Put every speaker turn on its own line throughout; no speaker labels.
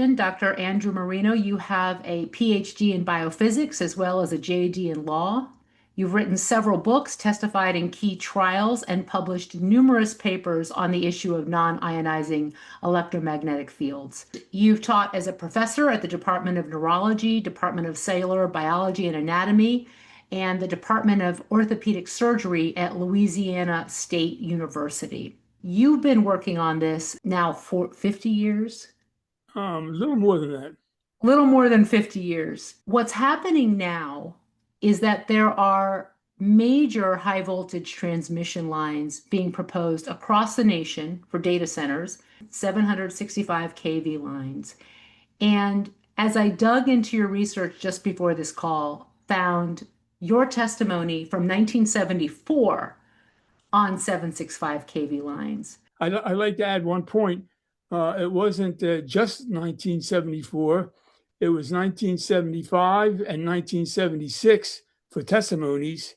Dr. Andrew Marino, you have a PhD in biophysics as well as a JD in law. You've written several books, testified in key trials, and published numerous papers on the issue of non-ionizing electromagnetic fields. You've taught as a professor at the Department of Neurology, Department of Cellular Biology and Anatomy, and the Department of Orthopedic Surgery at Louisiana State University. You've been working on this now for 50 years?
A little more than that.
Little more than 50 years. What's happening now is that there are major high voltage transmission lines being proposed across the nation for data centers, 765 kV lines. And as I dug into your research just before this call, found your testimony from 1974 on 765 kV lines.
I'd like to add one point. It wasn't just 1974. It was 1975 and 1976 for testimonies,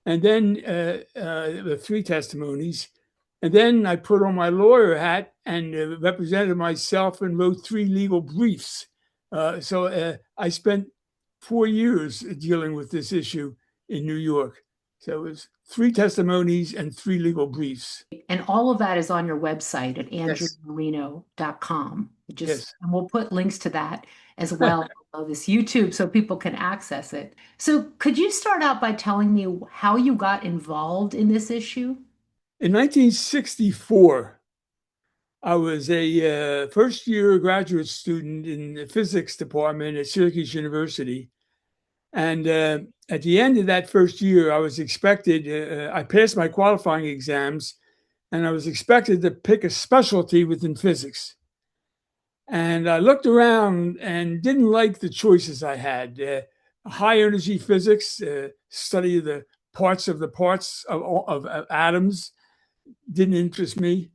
and then the three testimonies. And then I put on my lawyer hat and represented myself and wrote three legal briefs. So I spent 4 years dealing with this issue in New York. So it was three testimonies and three legal briefs.
And all of that is on your website at
Yes.
andrewmarino.com.
Yes.
And we'll put links to that as well below this YouTube so people can access it. So could you start out by telling me how you got involved in this issue?
In 1964, I was a first year graduate student in the physics department at Syracuse University. And at the end of that first year, I was expected, I passed my qualifying exams, and I was expected to pick a specialty within physics. And I looked around and didn't like the choices I had. High energy physics, study of the parts of atoms, didn't interest me.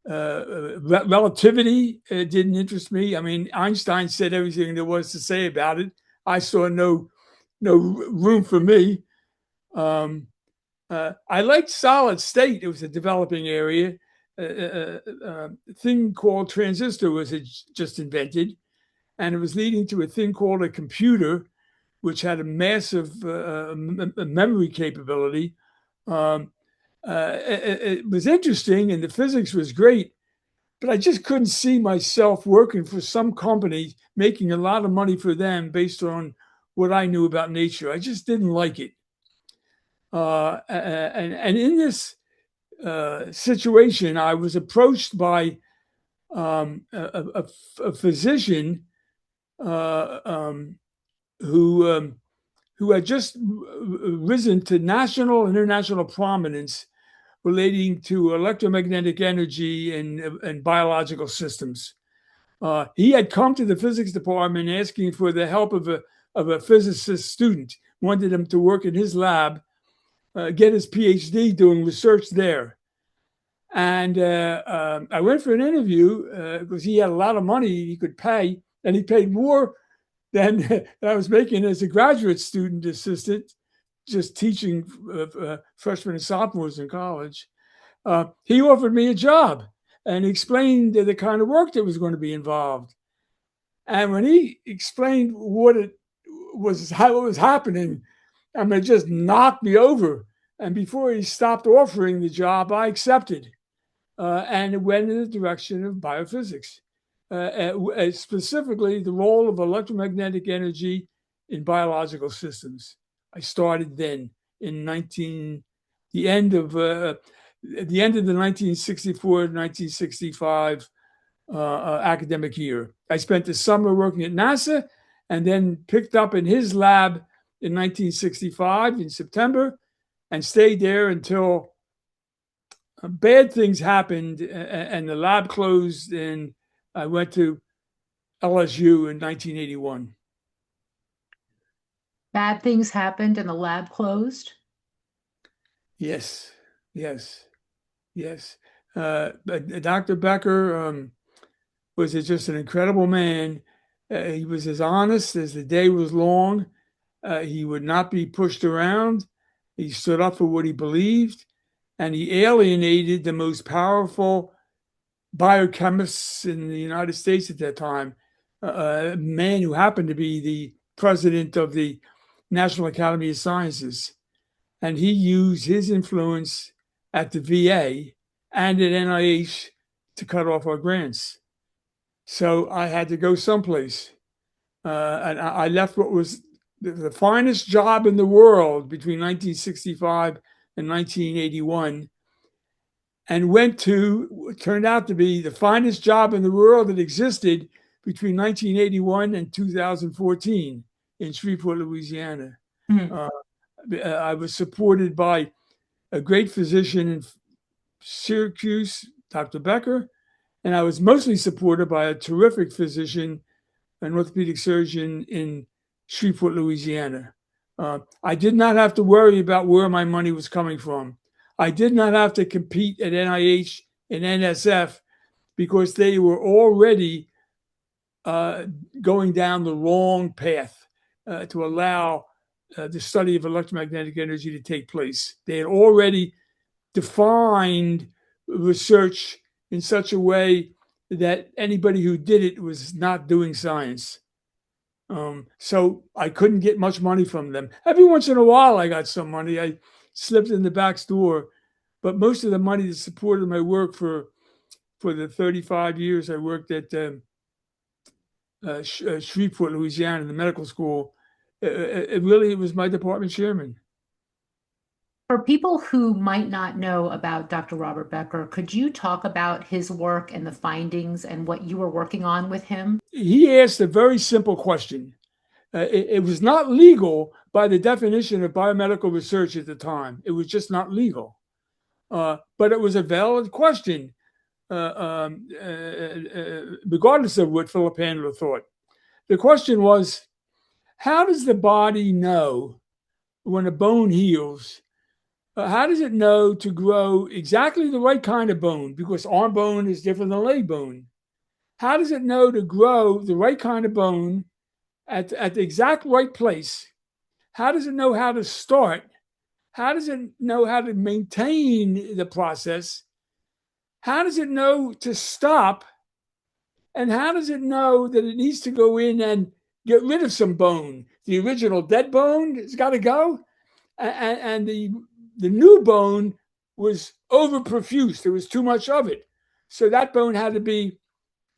Relativity didn't interest me. I mean, Einstein said everything there was to say about it. I saw no room for me. I liked solid state. It was a developing area. A thing called transistor was just invented, and it was leading to a thing called a computer, which had a massive memory capability. It was interesting, and the physics was great, but I just couldn't see myself working for some company, making a lot of money for them based on what I knew about nature. I just didn't like it. And in this situation, I was approached by a physician who had just risen to national and international prominence relating to electromagnetic energy and biological systems. He had come to the physics department asking for the help of a physicist student, wanted him to work in his lab, get his PhD doing research there. And I went for an interview because he had a lot of money he could pay, and he paid more than I was making as a graduate student assistant, just teaching freshmen and sophomores in college. He offered me a job and explained the kind of work that was going to be involved. And when he explained what it was, how it was happening, I mean, it just knocked me over. And before he stopped offering the job, I accepted. And it went in the direction of biophysics, specifically the role of electromagnetic energy in biological systems. I started then in the end of the 1964-1965 academic year. I spent the summer working at NASA, and then picked up in his lab in 1965 in September, and stayed there until bad things happened and the lab closed, and I went to LSU in 1981.
Bad things happened and the lab closed?
Yes, yes, yes. But Dr. Becker was just an incredible man. He was as honest as the day was long. He would not be pushed around. He stood up for what he believed, and he alienated the most powerful biochemists in the United States at that time. a man who happened to be the president of the National Academy of Sciences. And he used his influence at the VA and at NIH to cut off our grants. So I had to go someplace. And I left what was the finest job in the world between 1965 and 1981 and went to, turned out to be the finest job in the world that existed between 1981 and 2014 in Shreveport, Louisiana.
Mhm.
I was supported by a great physician in Syracuse, Dr. Becker, and I was mostly supported by a terrific physician, an orthopedic surgeon in Shreveport, Louisiana. I did not have to worry about where my money was coming from. I did not have to compete at NIH and NSF because they were already going down the wrong path to allow the study of electromagnetic energy to take place. They had already defined research in such a way that anybody who did it was not doing science. So I couldn't get much money from them. Every once in a while, I got some money. I slipped in the back door, but most of the money that supported my work for the 35 years I worked at Shreveport, Louisiana, the medical school, it was my department chairman.
For people who might not know about Dr. Robert Becker, could you talk about his work and the findings and what you were working on with him?
He asked a very simple question. It was not legal by the definition of biomedical research at the time. It was just not legal. But it was a valid question, regardless of what Philip Handler thought. The question was, how does the body know when a bone heals? How does it know to grow exactly the right kind of bone? Because arm bone is different than leg bone. How does it know to grow the right kind of bone at the exact right place? How does it know how to start? How does it know how to maintain the process? How does it know to stop? And how does it know that it needs to go in and get rid of some bone? The original dead bone has got to go, and the new bone was overperfused. There was too much of it. So that bone had to be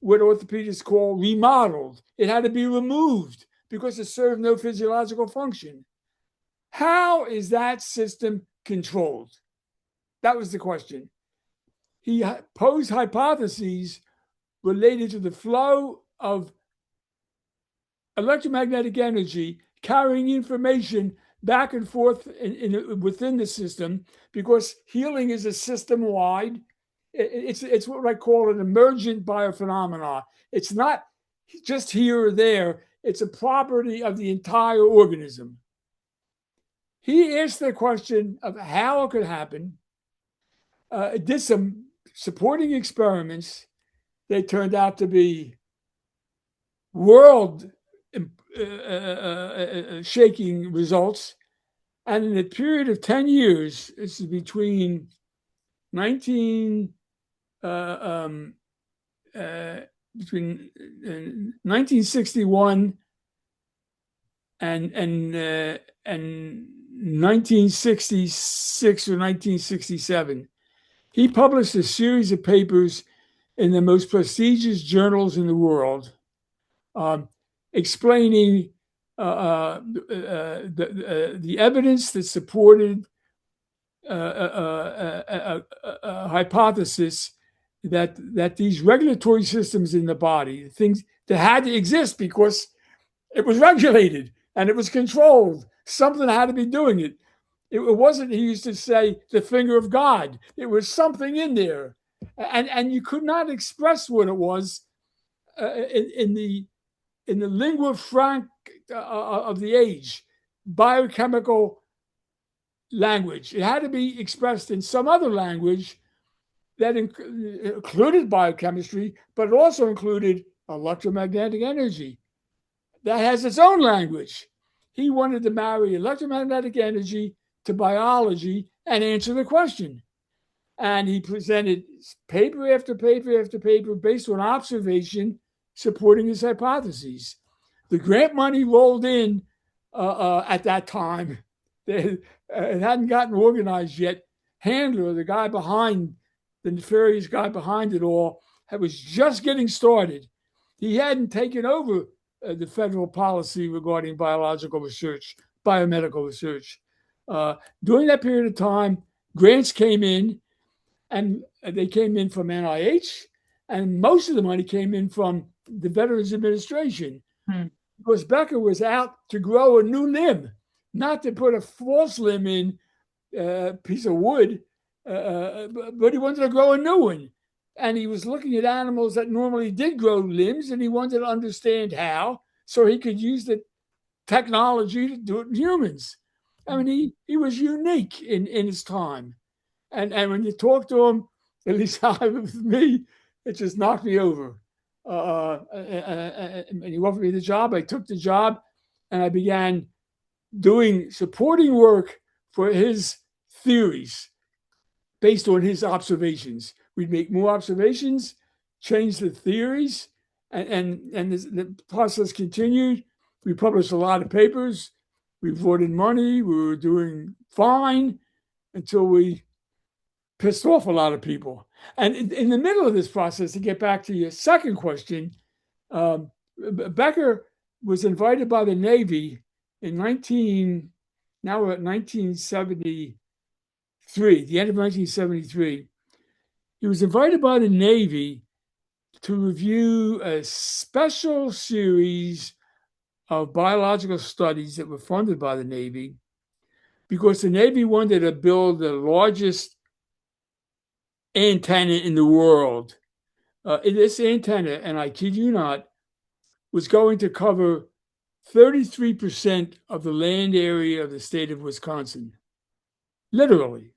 what orthopedists call remodeled. It had to be removed because it served no physiological function. How is that system controlled? That was the question. He posed hypotheses related to the flow of electromagnetic energy carrying information back and forth within the system, because healing is a system-wide. It's what I call an emergent biophenomena. It's not just here or there. It's a property of the entire organism. He asked the question of how it could happen, did some supporting experiments. They turned out to be world shaking results. And in a period of 10 years, this is between 19, between 1961 and 1966 or 1967, he published a series of papers in the most prestigious journals in the world, explaining the evidence that supported a hypothesis that these regulatory systems in the body, things that had to exist because it was regulated and it was controlled, something had to be doing it. It wasn't, he used to say, the finger of God. It was something in there. And you could not express what it was in the lingua franca of the age, biochemical language. It had to be expressed in some other language that included biochemistry, but it also included electromagnetic energy. That has its own language. He wanted to marry electromagnetic energy to biology and answer the question. And he presented paper after paper after paper based on observation supporting his hypotheses. The grant money rolled in at that time. It hadn't gotten organized yet. Handler, the guy behind, the nefarious guy behind it all, was just getting started. He hadn't taken over the federal policy regarding biological research, biomedical research. During that period of time, grants came in, and they came in from NIH, and most of the money came in from the Veterans Administration.
Hmm.
Because Becker was out to grow a new limb, not to put a false limb in a piece of wood, but he wanted to grow a new one. And he was looking at animals that normally did grow limbs, and he wanted to understand how, so he could use the technology to do it in humans. I mean, he was unique in his time. And when you talk to him, at least with me, it just knocked me over. And he offered me the job. I took the job, and I began doing supporting work for his theories based on his observations. We'd make more observations, change the theories, and the process continued. We published a lot of papers. We brought in money. We were doing fine until we pissed off a lot of people. And in the middle of this process, to get back to your second question, Becker was invited by the Navy in now we're at 1973, the end of 1973. He was invited by the Navy to review a special series of biological studies that were funded by the Navy, because the Navy wanted to build the largest antenna in the world. This antenna, and I kid you not, was going to cover 33% of the land area of the state of Wisconsin, literally.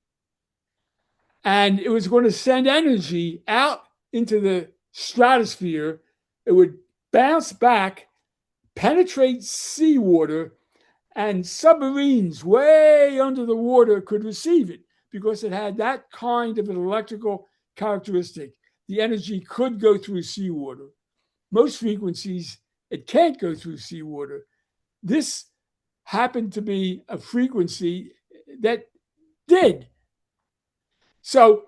And it was going to send energy out into the stratosphere. It would bounce back, penetrate seawater, and submarines way under the water could receive it because it had that kind of an electrical characteristic. The energy could go through seawater. Most frequencies, it can't go through seawater. This happened to be a frequency that did. So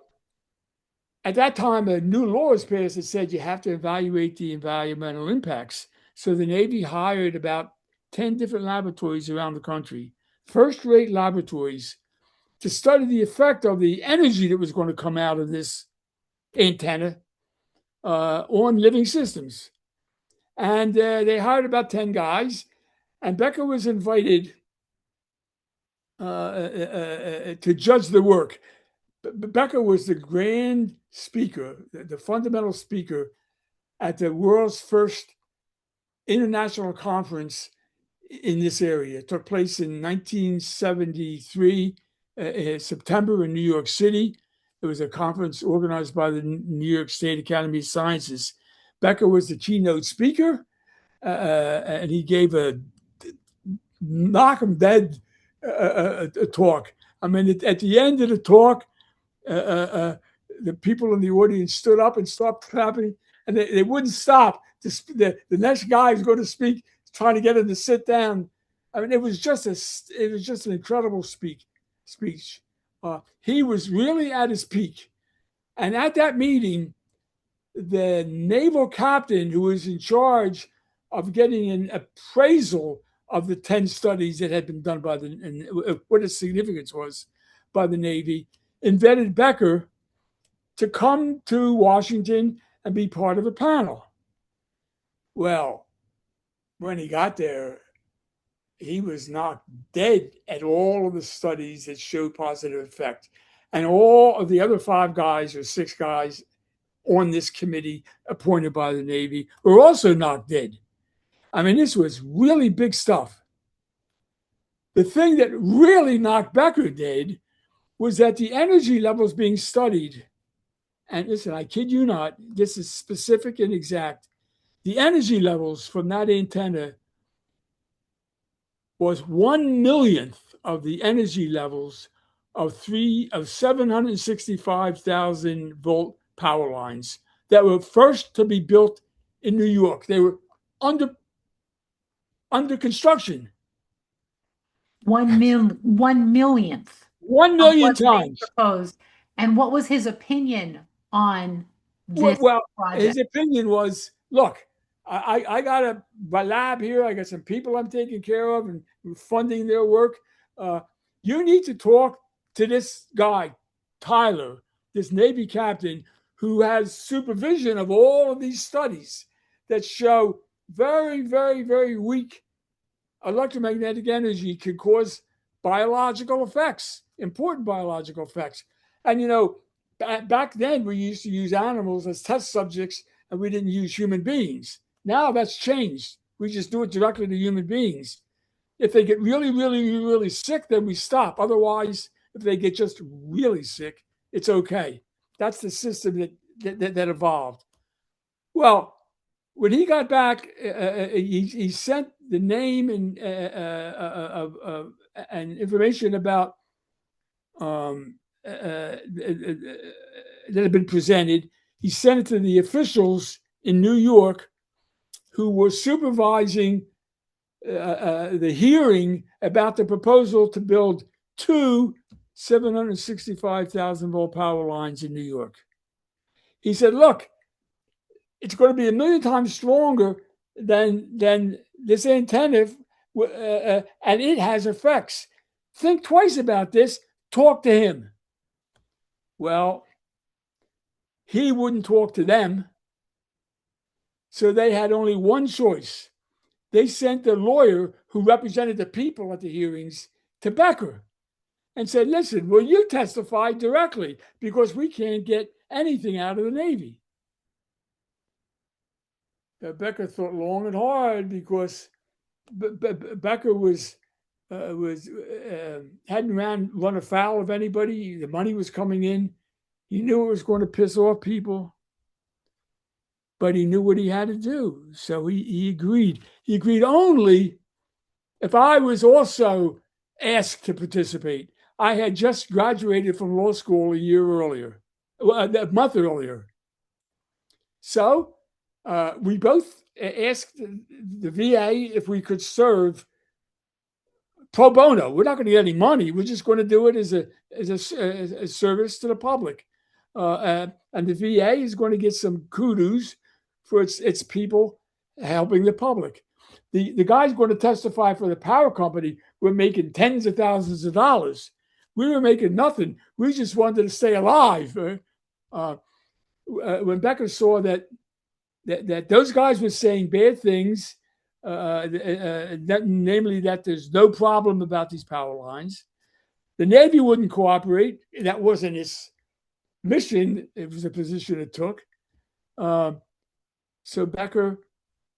at that time, a new law was passed that said you have to evaluate the environmental impacts. So the Navy hired about 10 different laboratories around the country, first-rate laboratories, to study the effect of the energy that was going to come out of this antenna on living systems. And they hired about 10 guys, and Becker was invited to judge the work. Becker was the grand speaker, the fundamental speaker at the world's first international conference in this area. It took place in 1973, September, in New York City. It was a conference organized by the New York State Academy of Sciences. Becker was the keynote speaker, and he gave a knock 'em dead talk. I mean, at the end of the talk, the people in the audience stood up and stopped clapping, and they wouldn't stop. The next guy is going to speak, trying to get him to sit down. I mean, it was just an incredible speech. He was really at his peak, and at that meeting, the naval captain who was in charge of getting an appraisal of the 10 studies that had been done by and what its significance was by the Navy, invited Becker to come to Washington and be part of a panel. Well, when he got there, he was knocked dead at all of the studies that showed positive effect. And all of the other 5 guys or 6 guys on this committee appointed by the Navy were also knocked dead. I mean, this was really big stuff. The thing that really knocked Becker dead was that the energy levels being studied, and listen, I kid you not, this is specific and exact, the energy levels from that antenna was 1/1,000,000th of the energy levels of 765,000 volt power lines that were first to be built in New York. They were under under construction
One millionth
one
of
million
what's being
times.
proposed. And what was his opinion on this
Well, his
project?
opinion was, look, I got my lab here. I got some people I'm taking care of and funding their work. Uh, you need to talk to this guy, Tyler, this Navy captain who has supervision of all of these studies that show very, very, very weak electromagnetic energy can cause biological effects, important biological effects. And back then we used to use animals as test subjects and we didn't use human beings. Now that's changed. We just do it directly to human beings. If they get really, really, really sick, then we stop. Otherwise, if they get just really sick, it's okay. That's the system that evolved. Well, when he got back, he sent the name and information about that had been presented. He sent it to the officials in New York who were supervising the hearing about the proposal to build two 765,000 volt power lines in New York. He said, look, it's going to be a million times stronger than this antenna, and it has effects. Think twice about this. Talk to him. Well, he wouldn't talk to them, so they had only one choice. They sent the lawyer who represented the people at the hearings to Becker and said, listen, will you testify directly because we can't get anything out of the Navy? Becker thought long and hard because Becker hadn't run afoul of anybody. The money was coming in. He knew it was going to piss off people, but he knew what he had to do. So he agreed. He agreed only if I was also asked to participate. I had just graduated from law school a year earlier, a month earlier. So we both asked the VA if we could serve pro bono. We're not going to get any money. We're just going to do it as a service to the public. And the VA is going to get some kudos for its people helping the public. The guys going to testify for the power company were making tens of thousands of dollars. We were making nothing. We just wanted to stay alive. When Becker saw that those guys were saying bad things, namely that there's no problem about these power lines, the Navy wouldn't cooperate. That wasn't its mission. It was a position it took. So Becker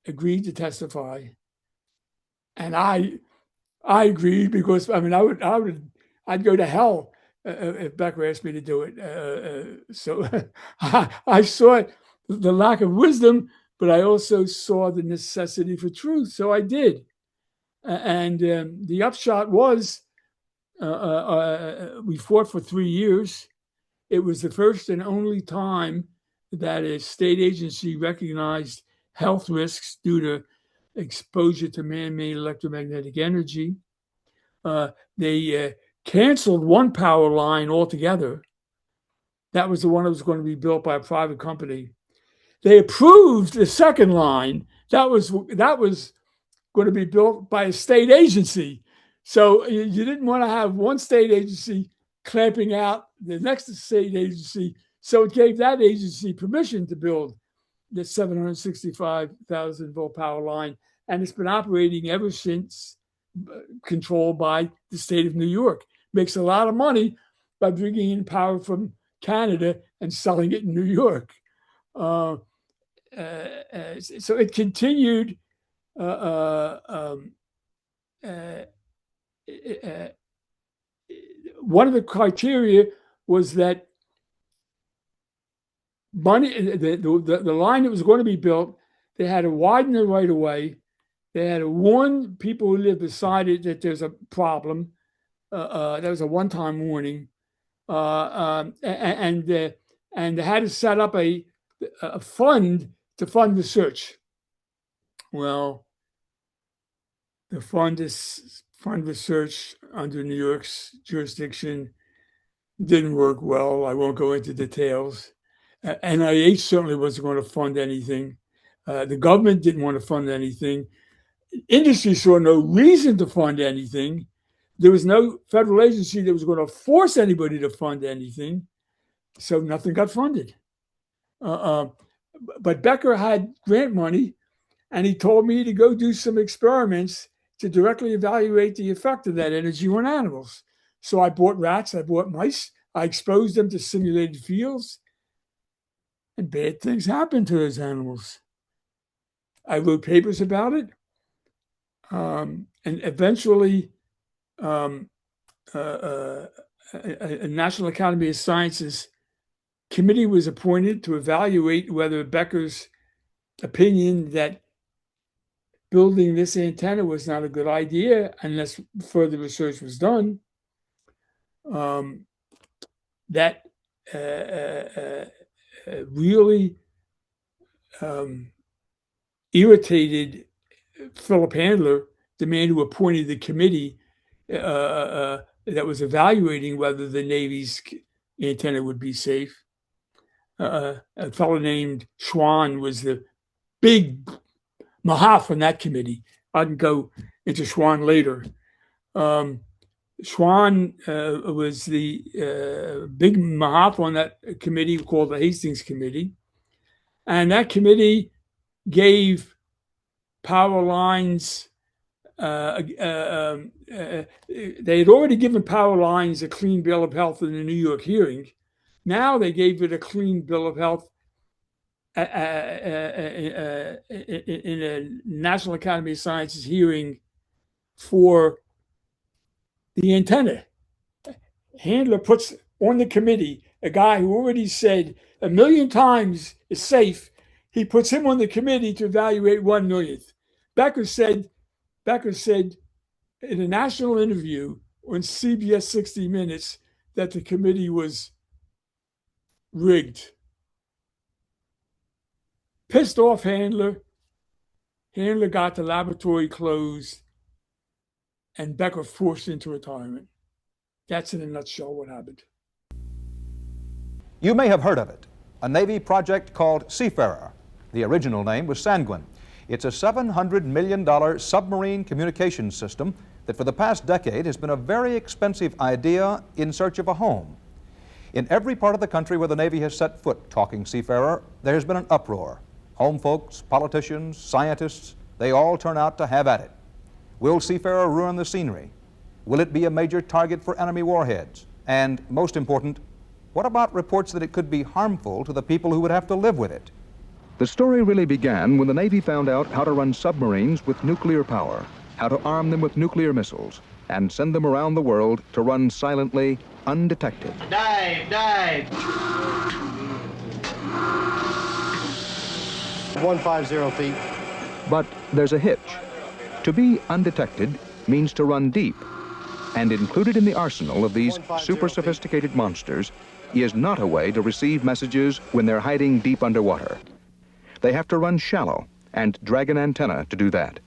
agreed to testify, and I agreed because I'd go to hell if Becker asked me to do it. So I saw the lack of wisdom, but I also saw the necessity for truth. So I did, and the upshot was we fought for 3 years. It was the first and only time that a state agency recognized health risks due to exposure to man-made electromagnetic energy. They canceled one power line altogether. That was the one that was going to be built by a private company. They approved the second line. That was going to be built by a state agency. So you didn't want to have one state agency clamping out the next state agency. So it gave that agency permission to build the 765,000 volt power line. And it's been operating ever since, controlled by the state of New York. Makes a lot of money by bringing in power from Canada and selling it in New York. So it continued. One of the criteria was that money, the line that was going to be built, they had to widen the right of way. They had to warn people who live beside it that there's a problem. That was a one-time warning, and they had to set up a fund to fund research. Well, the fund research under New York's jurisdiction didn't work well. I won't go into details. NIH certainly wasn't going to fund anything. The government didn't want to fund anything. Industry saw no reason to fund anything. There was no federal agency that was going to force anybody to fund anything. So nothing got funded. But Becker had grant money, and he told me to go do some experiments to directly evaluate the effect of that energy on animals. So I bought rats, I bought mice, I exposed them to simulated fields, and bad things happened to those animals. I wrote papers about it, and eventually a National Academy of Sciences committee was appointed to evaluate whether Becker's opinion that building this antenna was not a good idea unless further research was done. That really irritated Philip Handler, the man who appointed the committee that was evaluating whether the Navy's antenna would be safe. A fellow named Schwann was the big mahaf on that committee. I can go into Schwann later. Schwann was the big mahaf on that committee called the Hastings Committee. And that committee gave power lines, they had already given power lines a clean bill of health in the New York hearing. Now they gave it a clean bill of health in a National Academy of Sciences hearing for the antenna. Handler puts on the committee a guy who already said 1,000,000 times is safe. He puts him on the committee to evaluate 1/1,000,000th. Becker said in a national interview on CBS 60 Minutes that the committee was rigged. Pissed off Handler got the laboratory closed and Becker forced into retirement. That's in a nutshell what happened.
You may have heard of it, a Navy project called Seafarer. The original name was Sanguine. It's a $700 million submarine communications system that for the past decade has been a very expensive idea in search of a home. In every part of the country where the Navy has set foot talking Seafarer, there has been an uproar. Home folks, politicians, scientists, they all turn out to have at it. Will Seafarer ruin the scenery? Will it be a major target for enemy warheads? And most important, what about reports that it could be harmful to the people who would have to live with it?
The story really began when the Navy found out how to run submarines with nuclear power, how to arm them with nuclear missiles, and send them around the world to run silently, undetected.
Dive, dive. 150 feet.
But there's a hitch. To be undetected means to run deep. And included in the arsenal of these super sophisticated monsters is not a way to receive messages when they're hiding deep underwater. They have to run shallow and drag an antenna to do that.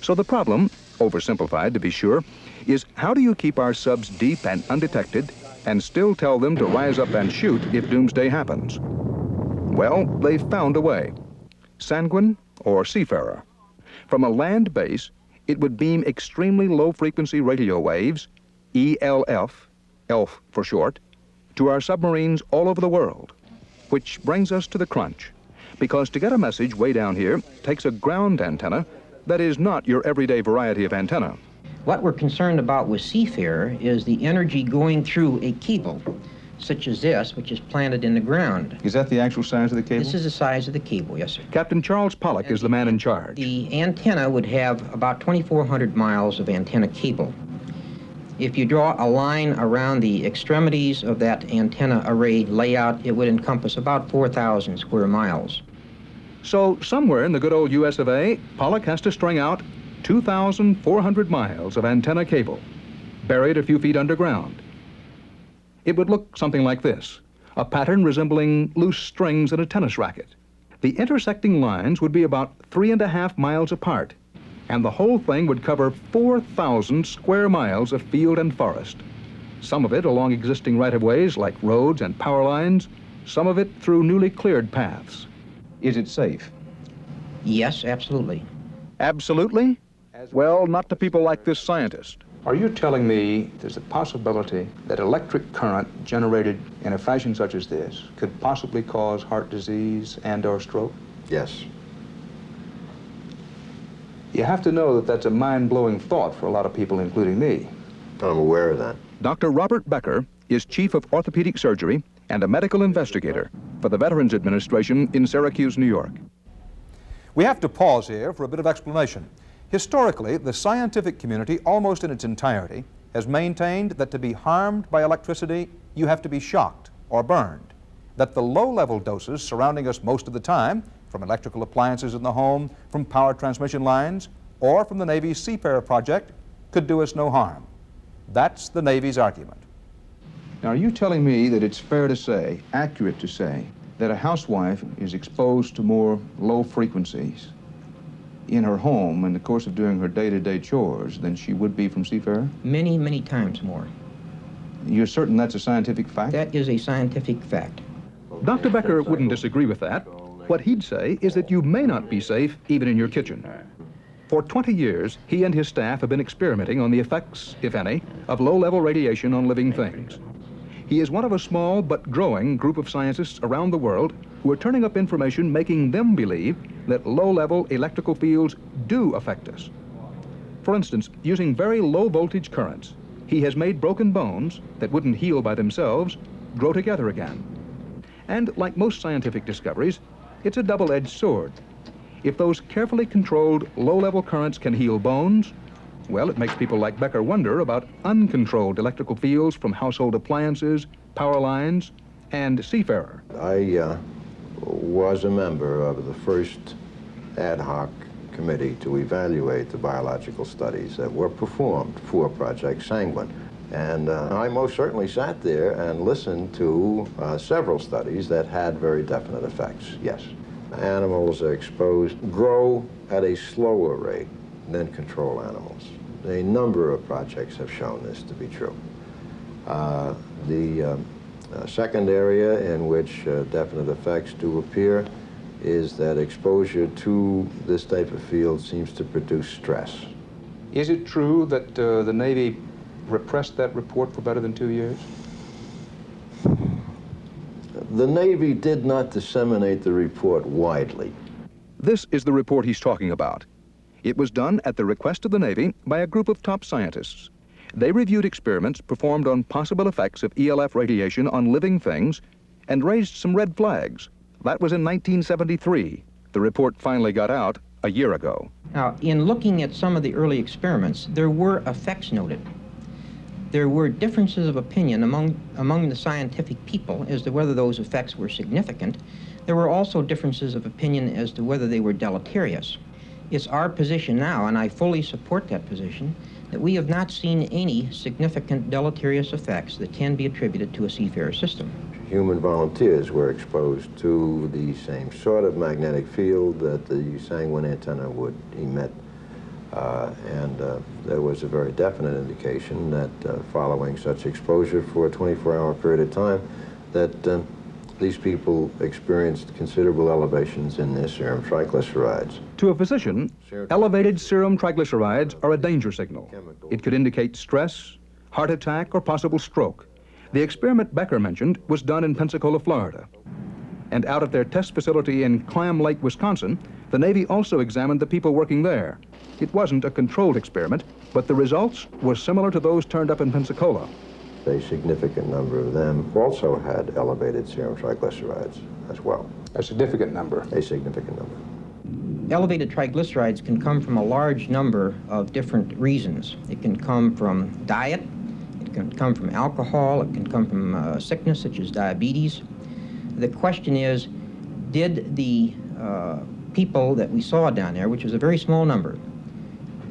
So the problem, oversimplified to be sure, is how do you keep our subs deep and undetected and still tell them to rise up and shoot if doomsday happens? Well, they found a way. Sanguine or Seafarer. From a land base, it would beam extremely low-frequency radio waves, ELF, ELF for short, to our submarines all over the world. Which brings us to the crunch, because to get a message way down here takes a ground antenna that is not your everyday variety of antenna.
What we're concerned about with Seafarer is the energy going through a cable, such as this, which is planted in the ground.
Is that the actual size of the cable?
This is the size of the cable, yes, sir.
Captain Charles Pollock is the man in charge.
The antenna would have about 2,400 miles of antenna cable. If you draw a line around the extremities of that antenna array layout, it would encompass about 4,000 square miles.
So somewhere in the good old US of A, Pollock has to string out 2,400 miles of antenna cable, buried a few feet underground. It would look something like this, a pattern resembling loose strings in a tennis racket. The intersecting lines would be about 3.5 miles apart, and the whole thing would cover 4,000 square miles of field and forest. Some of it along existing right-of-ways like roads and power lines, some of it through newly cleared paths. Is it safe?
Yes, absolutely.
Absolutely? Well, not to people like this scientist. Are you telling me there's a possibility that electric current generated in a fashion such as this could possibly cause heart disease and/or stroke?
Yes.
You have to know that that's a mind-blowing thought for a lot of people, including me.
I'm aware of that.
Dr. Robert Becker is Chief of Orthopedic Surgery and a medical investigator for the Veterans Administration in Syracuse, New York.
We have to pause here for a bit of explanation. Historically, the scientific community, almost in its entirety, has maintained that to be harmed by electricity, you have to be shocked or burned. That the low-level doses surrounding us most of the time, from electrical appliances in the home, from power transmission lines, or from the Navy's Seafarer project, could do us no harm. That's the Navy's argument.
Now, are you telling me that it's fair to say, accurate to say, that a housewife is exposed to more low frequencies in her home in the course of doing her day-to-day chores than she would be from seafarer?
Many, many times more.
You're certain that's a scientific fact?
That is a scientific fact.
Dr. Becker wouldn't disagree with that. What he'd say is that you may not be safe even in your kitchen. For 20 years, he and his staff have been experimenting on the effects, if any, of low-level radiation on living things. He is one of a small but growing group of scientists around the world who are turning up information making them believe that low-level electrical fields do affect us. For instance, using very low-voltage currents, he has made broken bones that wouldn't heal by themselves grow together again. And like most scientific discoveries, it's a double-edged sword. If those carefully controlled low-level currents can heal bones, well, it makes people like Becker wonder about uncontrolled electrical fields from household appliances, power lines, and seafarer.
I was a member of the first ad hoc committee to evaluate the biological studies that were performed for Project Sanguine. And I most certainly sat there and listened to several studies that had very definite effects, yes. Animals exposed grow at a slower rate than control animals. A number of projects have shown this to be true. The second area in which definite effects do appear is that exposure to this type of field seems to produce stress.
Is it true that the Navy repressed that report for better than 2 years?
The Navy did not disseminate the report widely.
This is the report he's talking about. It was done at the request of the Navy by a group of top scientists. They reviewed experiments performed on possible effects of ELF radiation on living things and raised some red flags. That was in 1973. The report finally got out a year ago.
Now, in looking at some of the early experiments, there were effects noted. There were differences of opinion among the scientific people as to whether those effects were significant. There were also differences of opinion as to whether they were deleterious. It's our position now, and I fully support that position, that we have not seen any significant deleterious effects that can be attributed to a seafarer system.
Human volunteers were exposed to the same sort of magnetic field that the Sanguine antenna would emit. And there was a very definite indication that following such exposure for a 24-hour period of time, that these people experienced considerable elevations in their serum triglycerides.
To a physician, elevated serum triglycerides are a danger signal. It could indicate stress, heart attack, or possible stroke. The experiment Becker mentioned was done in Pensacola, Florida. And out at their test facility in Clam Lake, Wisconsin, the Navy also examined the people working there. It wasn't a controlled experiment, but the results were similar to those turned up in Pensacola.
A significant number of them also had elevated serum triglycerides as well.
A significant number.
A significant number.
Elevated triglycerides can come from a large number of different reasons. It can come from diet, it can come from alcohol, it can come from sickness such as diabetes. The question is, did the people that we saw down there, which was a very small number,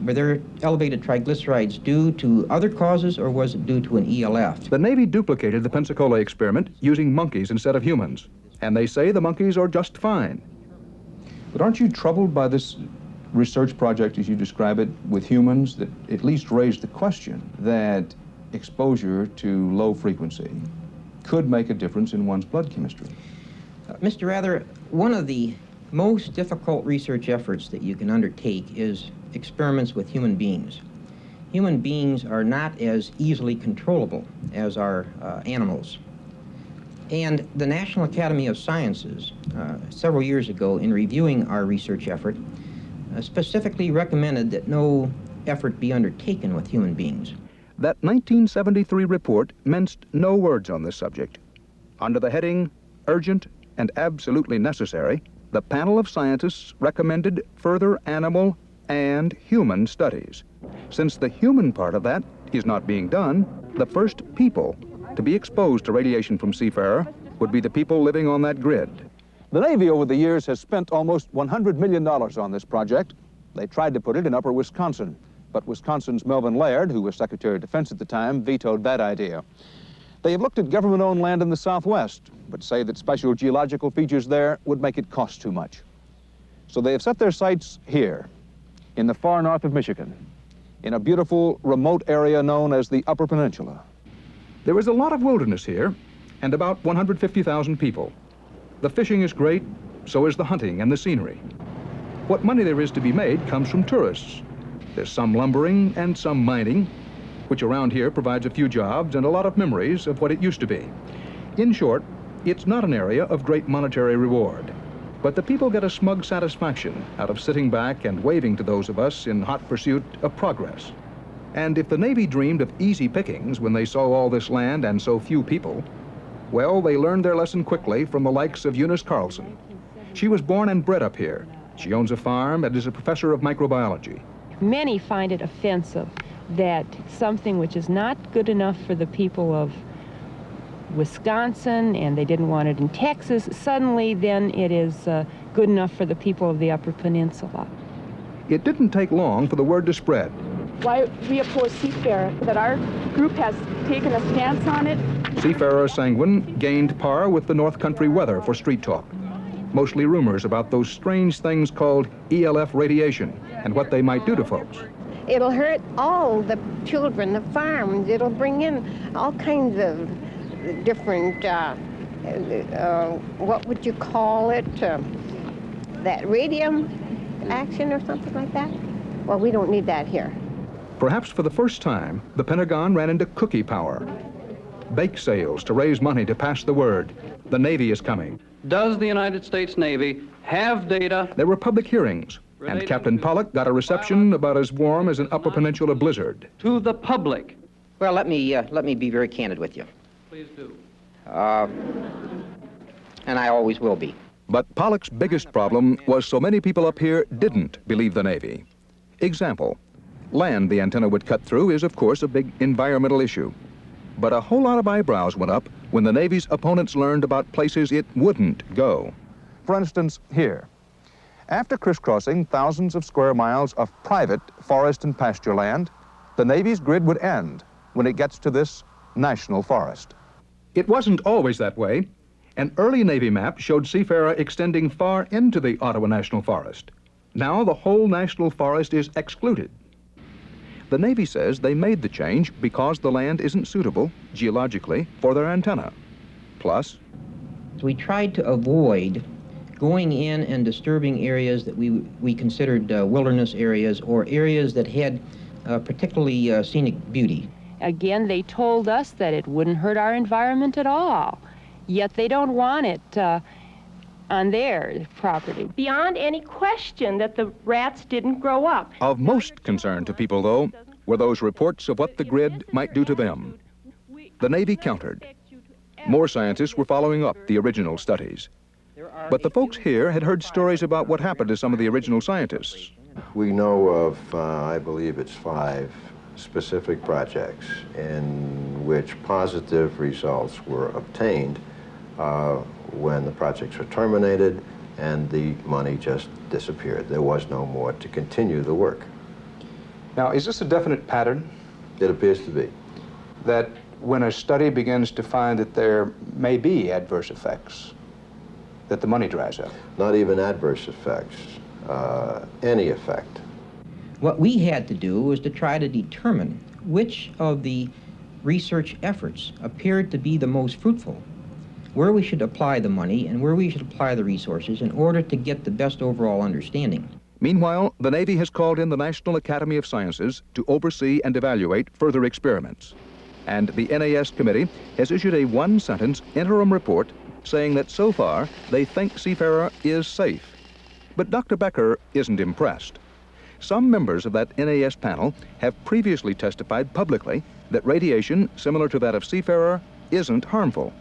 were there elevated triglycerides due to other causes, or was it due to an ELF?
The Navy duplicated the Pensacola experiment using monkeys instead of humans, and they say the monkeys are just fine. But aren't you troubled by this research project, as you describe it, with humans that at least raised the question that exposure to low frequency could make a difference in one's blood chemistry?
Mr. Rather, one of the most difficult research efforts that you can undertake is experiments with human beings. Human beings are not as easily controllable as are animals. And the National Academy of Sciences, several years ago, in reviewing our research effort, specifically recommended that no effort be undertaken with human beings.
That 1973 report minced no words on this subject. Under the heading, Urgent and Absolutely Necessary, the panel of scientists recommended further animal and human studies. Since the human part of that is not being done, the first people to be exposed to radiation from Seafarer would be the people living on that grid. The Navy over the years has spent almost $100 million on this project. They tried to put it in upper Wisconsin, but Wisconsin's Melvin Laird, who was Secretary of Defense at the time, vetoed that idea. They have looked at government-owned land in the Southwest, but say that special geological features there would make it cost too much. So they have set their sights here, in the far north of Michigan, in a beautiful remote area known as the Upper Peninsula. There is a lot of wilderness here, and about 150,000 people. The fishing is great, so is the hunting and the scenery. What money there is to be made comes from tourists. There's some lumbering and some mining, which around here provides a few jobs and a lot of memories of what it used to be. In short, it's not an area of great monetary reward, but the people get a smug satisfaction out of sitting back and waving to those of us in hot pursuit of progress. And if the Navy dreamed of easy pickings when they saw all this land and so few people, well, they learned their lesson quickly from the likes of Eunice Carlson. She was born and bred up here. She owns a farm and is a professor of microbiology.
Many find it offensive that something which is not good enough for the people of Wisconsin, and they didn't want it in Texas, suddenly then it is good enough for the people of the Upper Peninsula.
It didn't take long for the word to spread.
Why we oppose Seafarer, that our group has taken a stance on it.
Seafarer Sanguine gained par with the North Country weather for street talk. Mostly rumors about those strange things called ELF radiation and what they might do to folks.
It'll hurt all the children, the farms. It'll bring in all kinds of different, what would you call it? That radium action or something like that? Well, we don't need that here.
Perhaps for the first time, the Pentagon ran into cookie power. Bake sales to raise money to pass the word. The Navy is coming.
Does the United States Navy have data?
There were public hearings, and Captain Pollock got a reception about as warm as an Upper Peninsula blizzard.
To the public.
Well, let me be very candid with you.
Please do.
And I always will be.
But Pollock's biggest problem was so many people up here didn't believe the Navy. Example, land the antenna would cut through is, of course, a big environmental issue. But a whole lot of eyebrows went up when the Navy's opponents learned about places it wouldn't go. For instance, here. After crisscrossing thousands of square miles of private forest and pasture land, the Navy's grid would end when it gets to this national forest. It wasn't always that way. An early Navy map showed Seafarer extending far into the Ottawa National Forest. Now the whole national forest is excluded. The Navy says they made the change because the land isn't suitable, geologically, for their antenna. Plus,
we tried to avoid going in and disturbing areas that we considered wilderness areas or areas that had particularly scenic beauty.
Again, they told us that it wouldn't hurt our environment at all, yet they don't want it on their property.
Beyond any question that the rats didn't grow up.
Of most concern to people, though, were those reports of what the grid might do to them. The Navy countered. More scientists were following up the original studies. But the folks here had heard stories about what happened to some of the original scientists.
We know of, I believe it's 5 specific projects in which positive results were obtained when the projects were terminated and the money just disappeared. There was no more to continue the work.
Now, is this a definite pattern?
It appears to be.
That when a study begins to find that there may be adverse effects, that the money dries up?
Not even adverse effects, any effect.
What we had to do was to try to determine which of the research efforts appeared to be the most fruitful, where we should apply the money and where we should apply the resources in order to get the best overall understanding.
Meanwhile, the Navy has called in the National Academy of Sciences to oversee and evaluate further experiments. And the NAS committee has issued a one-sentence interim report saying that so far they think Seafarer is safe. But Dr. Becker isn't impressed. Some members of that NAS panel have previously testified publicly that radiation similar to that of Seafarer isn't harmful.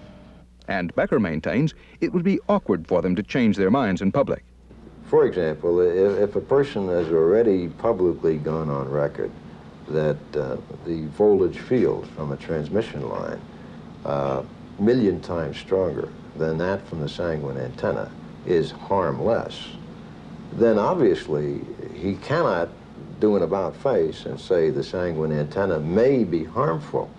And Becker maintains it would be awkward for them to change their minds in public.
For example, if a person has already publicly gone on record that the voltage field from a transmission line million times stronger than that from the sanguine antenna is harmless, then obviously he cannot do an about-face and say the sanguine antenna may be harmful.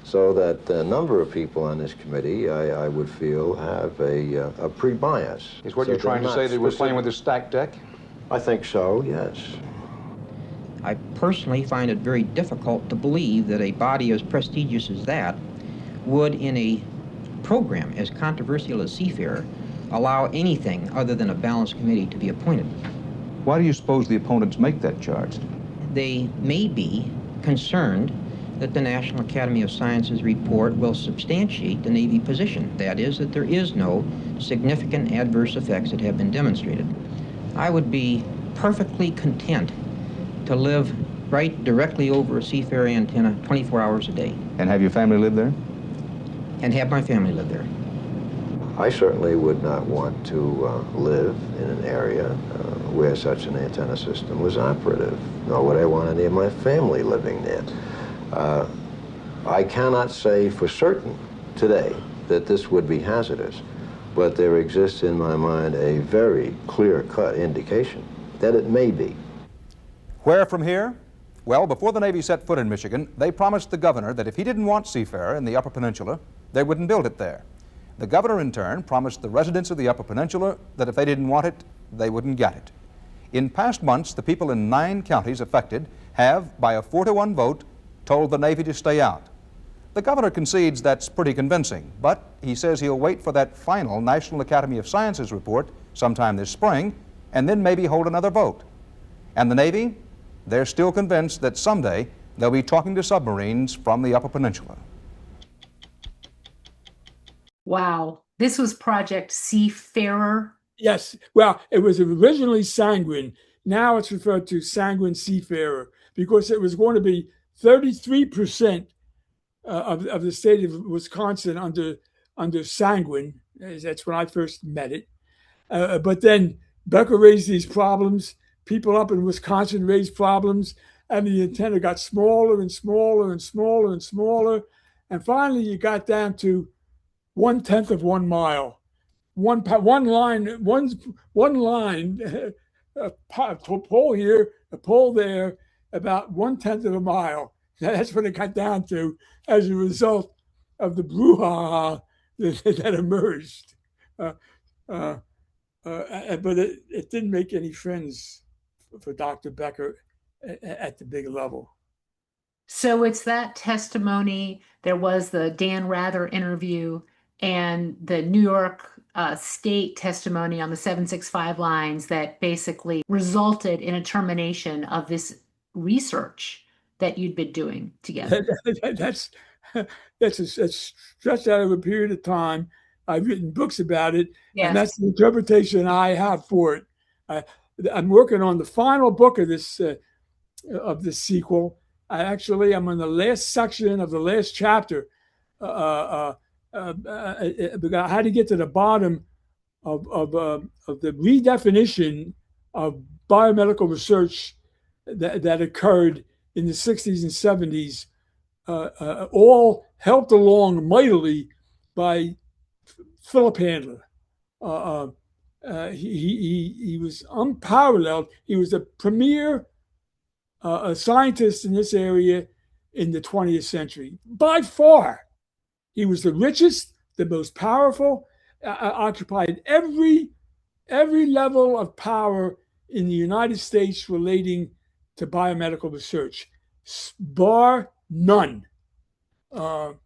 So that a number of people on this committee, I would feel, have a pre-bias.
Is what you're trying to say that we're playing with a stacked deck?
I think so, yes.
I personally find it very difficult to believe that a body as prestigious as that would, in a program as controversial as Seafarer, allow anything other than a balanced committee to be appointed.
Why do you suppose the opponents make that charge?
They may be concerned that the National Academy of Sciences report will substantiate the Navy position. That is, that there is no significant adverse effects that have been demonstrated. I would be perfectly content to live right directly over a Seafarer antenna 24 hours a day.
And have your family live there?
And have my family live there.
I certainly would not want to live in an area where such an antenna system was operative, nor would I want any of my family living there. I cannot say for certain today that this would be hazardous, but there exists in my mind a very clear-cut indication that it may be.
Where from here? Well, before the Navy set foot in Michigan, they promised the governor that if he didn't want Seafarer in the Upper Peninsula, they wouldn't build it there. The governor, in turn, promised the residents of the Upper Peninsula that if they didn't want it, they wouldn't get it. In past months, the people in 9 counties affected have, by a 4-to-1 vote, told the Navy to stay out. The governor concedes that's pretty convincing, but he says he'll wait for that final National Academy of Sciences report sometime this spring, and then maybe hold another vote. And the Navy, they're still convinced that someday they'll be talking to submarines from the Upper Peninsula.
Wow. This was Project Seafarer.
Yes. Well, it was originally Sanguine. Now it's referred to Sanguine Seafarer because it was going to be 33% of the state of Wisconsin under Sanguine. That's when I first met it. But then Becker raised these problems. People up in Wisconsin raised problems, and the antenna got smaller and smaller and smaller and smaller. And finally, you got down to 1/10 of 1 mile. One line, a pole here, a pole there, about 1/10 of a mile. That's what it got down to as a result of the brouhaha that emerged. But it didn't make any friends for Dr. Becker at the big level.
So it's that testimony. There was the Dan Rather interview and the New York State testimony on the 765 lines that basically resulted in a termination of this research that you'd been doing together.
That's stretched out over a period of time. I've written books about it,
Yes.
and that's the interpretation I have for it. I'm working on the final book of this sequel. I'm in the last section of the last chapter. I had to get to the bottom of the redefinition of biomedical research that occurred in the 60s and 70s, all helped along mightily by Philip Handler. He was unparalleled. He was a premier scientist in this area in the 20th century. By far, he was the richest, the most powerful, occupied every level of power in the United States relating to biomedical research, bar none. And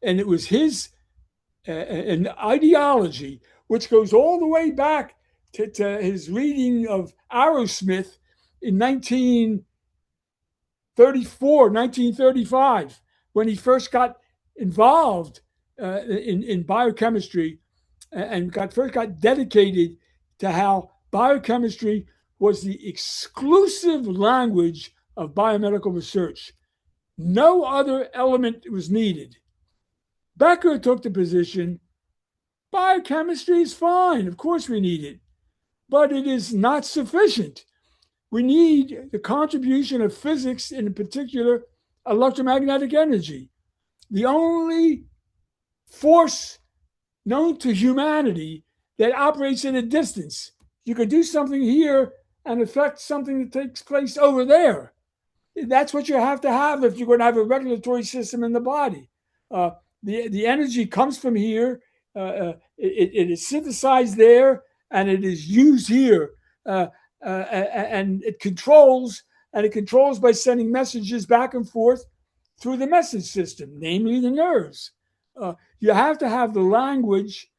it was his an ideology which goes all the way back to his reading of Arrowsmith in 1934, 1935, when he first got involved in biochemistry and first got dedicated to how biochemistry was the exclusive language of biomedical research. No other element was needed. Becker took the position, biochemistry is fine, of course we need it, but it is not sufficient. We need the contribution of physics, in particular electromagnetic energy. The only force known to humanity that operates in a distance. You could do something here and affect something that takes place over there. That's what you have to have if you're going to have a regulatory system in the body. The energy comes from here, it is synthesized there, and it is used here. And it controls by sending messages back and forth through the message system, namely the nerves. You have to have the language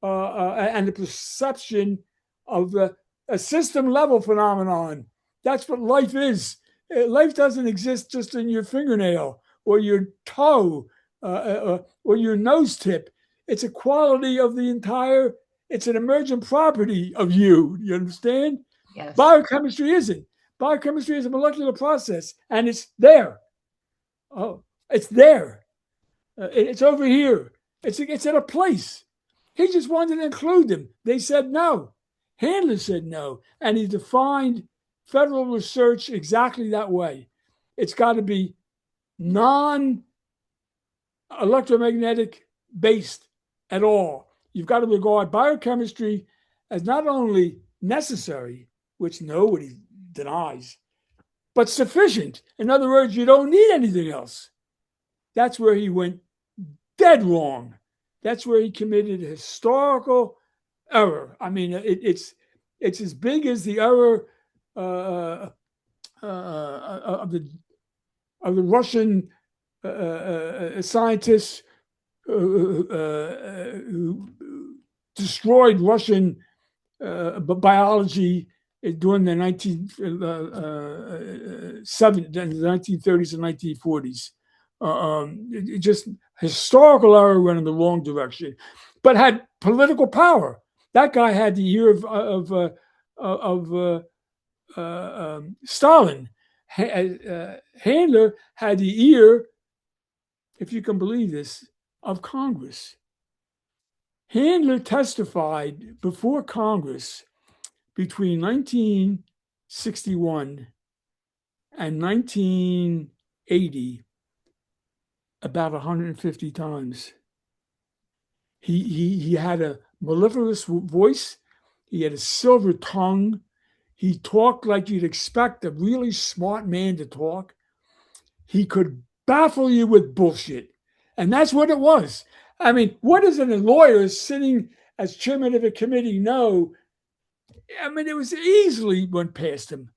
and the perception of a system level phenomenon. That's what life is. Life doesn't exist just in your fingernail or your toe or your nose tip. It's a quality of the entire, it's an emergent property of you. You understand?
Yes.
Biochemistry isn't. Biochemistry is a molecular process, and it's there. Oh, it's there. It's over here. It's at a place. He just wanted to include them. They said no. Handler said no, and he defined federal research exactly that way. It's got to be non-electromagnetic based at all. You've got to regard biochemistry as not only necessary, which nobody denies, but sufficient. In other words, you don't need anything else. That's where he went dead wrong. That's where he committed a historical error. I mean, it's as big as the error of the Russian scientists who destroyed Russian biology during the 1930s and 1940s. It just historical error went in the wrong direction, but had political power. That guy had the ear of Stalin. Handler had the ear, if you can believe this, of Congress. Handler testified before Congress between 1961 and 1980 about 150 times. He had a mellifluous voice. He had a silver tongue. He talked like you'd expect a really smart man to talk. He could baffle you with bullshit. And that's what it was. I mean, what does a lawyer sitting as chairman of a committee know? I mean, it was easily went past him.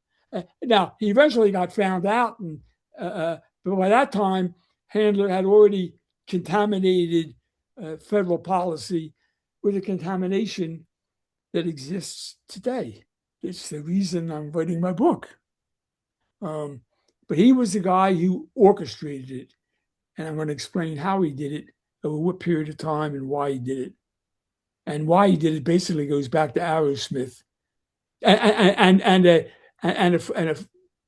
Now, he eventually got found out, but by that time, Handler had already contaminated federal policy with a contamination that exists today. It's the reason I'm writing my book. But he was the guy who orchestrated it. And I'm going to explain how he did it, over what period of time, and why he did it. And why he did it basically goes back to Arrowsmith. And a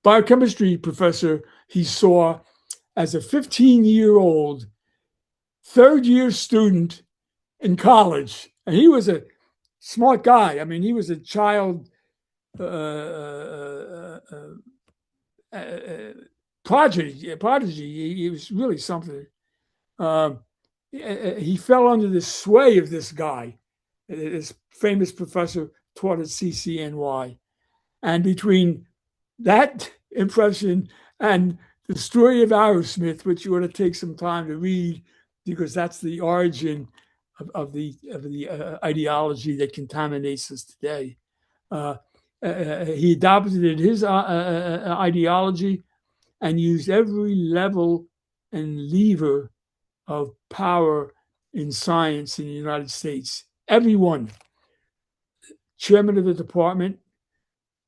biochemistry professor he saw as a 15-year-old third-year student in college. And he was a smart guy. I mean, he was a child prodigy. He was really something. He fell under the sway of this guy. This famous professor taught at CCNY. And between that impression and the story of Arrowsmith, which you ought to take some time to read, because that's the origin of the ideology that contaminates us today. He adopted his ideology and used every level and lever of power in science in the United States. Everyone, chairman of the department,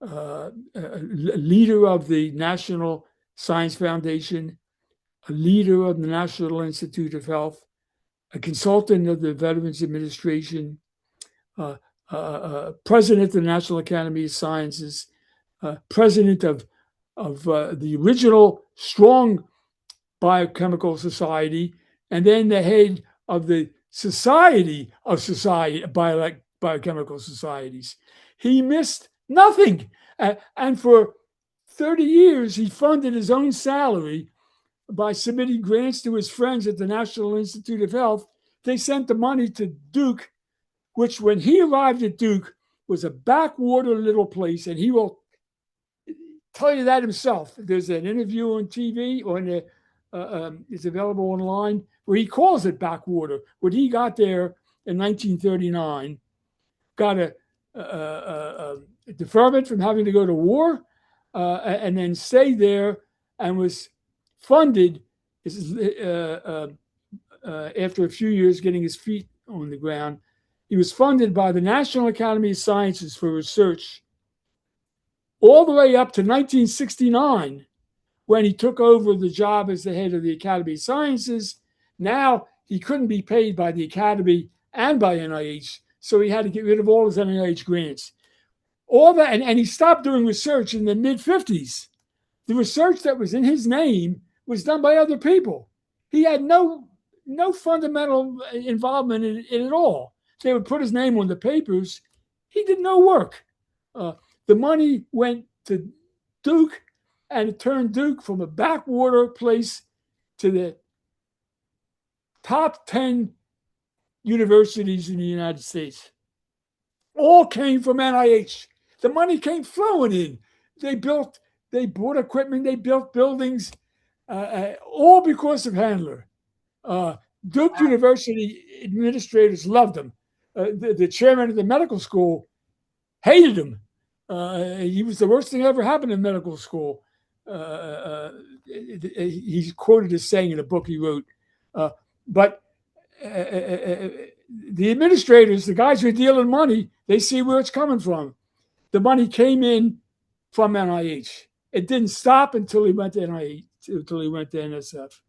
leader of the National Science Foundation, a leader of the National Institute of Health, a consultant of the Veterans Administration, president of the National Academy of Sciences, president of the original strong biochemical society, and then the head of the Society of Biochemical Societies. He missed nothing. And for 30 years, he funded his own salary by submitting grants to his friends at the National Institute of Health. They sent the money to Duke, which when he arrived at Duke was a backwater little place, and he will tell you that himself. There's an interview on TV or it's available online where he calls it backwater. When he got there in 1939, got a deferment from having to go to war, and then stayed there and was funded after a few years getting his feet on the ground. He was funded by the National Academy of Sciences for research all the way up to 1969, when he took over the job as the head of the Academy of Sciences. Now he couldn't be paid by the Academy and by NIH, so he had to get rid of all his NIH grants. All that, and he stopped doing research in the mid-50s. The research that was in his name was done by other people. He had no fundamental involvement in it at all. They would put his name on the papers. He did no work. The money went to Duke, and it turned Duke from a backwater place to the top 10 universities in the United States. All came from NIH. The money came flowing in. They bought equipment, they built buildings, all because of Handler. Duke University administrators loved him. The chairman of the medical school hated him. He was the worst thing that ever happened in medical school. He's quoted as saying in a book he wrote. But the administrators, the guys who are dealing money, they see where it's coming from. The money came in from NIH. It didn't stop until he went to NIH, until he went to NSF.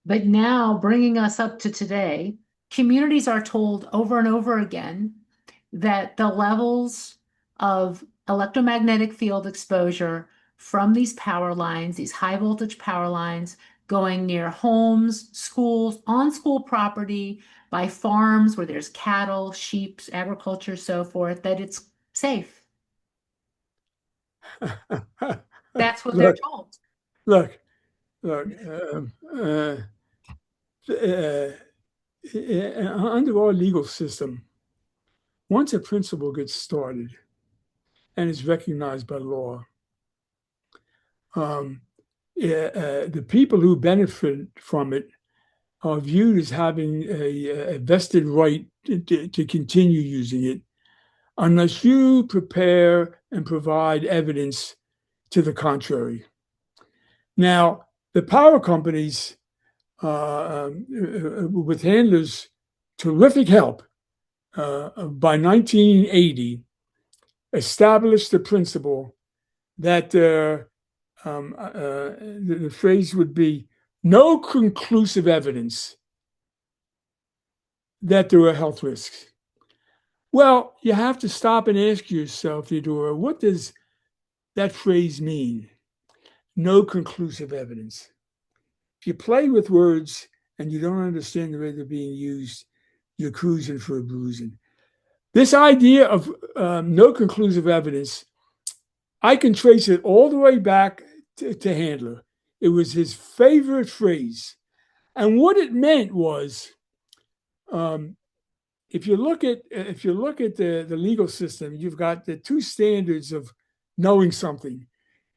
But now, bringing us up to today, communities are told over and over again that the levels of electromagnetic field exposure from these power lines, these high voltage power lines, going near homes, schools, on school property, by farms where there's cattle, sheep, agriculture, so forth, that it's safe. That's what they're told.
Look, under our legal system, once a principle gets started and is recognized by law, the people who benefit from it are viewed as having a vested right to continue using it, unless you prepare and provide evidence to the contrary. Now, the power companies, with Handler's terrific help, by 1980, established the principle that the phrase would be no conclusive evidence that there are health risks. Well, you have to stop and ask yourself, Theodora, what does that phrase mean? No conclusive evidence. If you play with words and you don't understand the way they're being used, you're cruising for a bruising. This idea of no conclusive evidence, I can trace it all the way back to Handler. It was his favorite phrase. And what it meant was, if you look at the legal system, you've got the two standards of knowing something.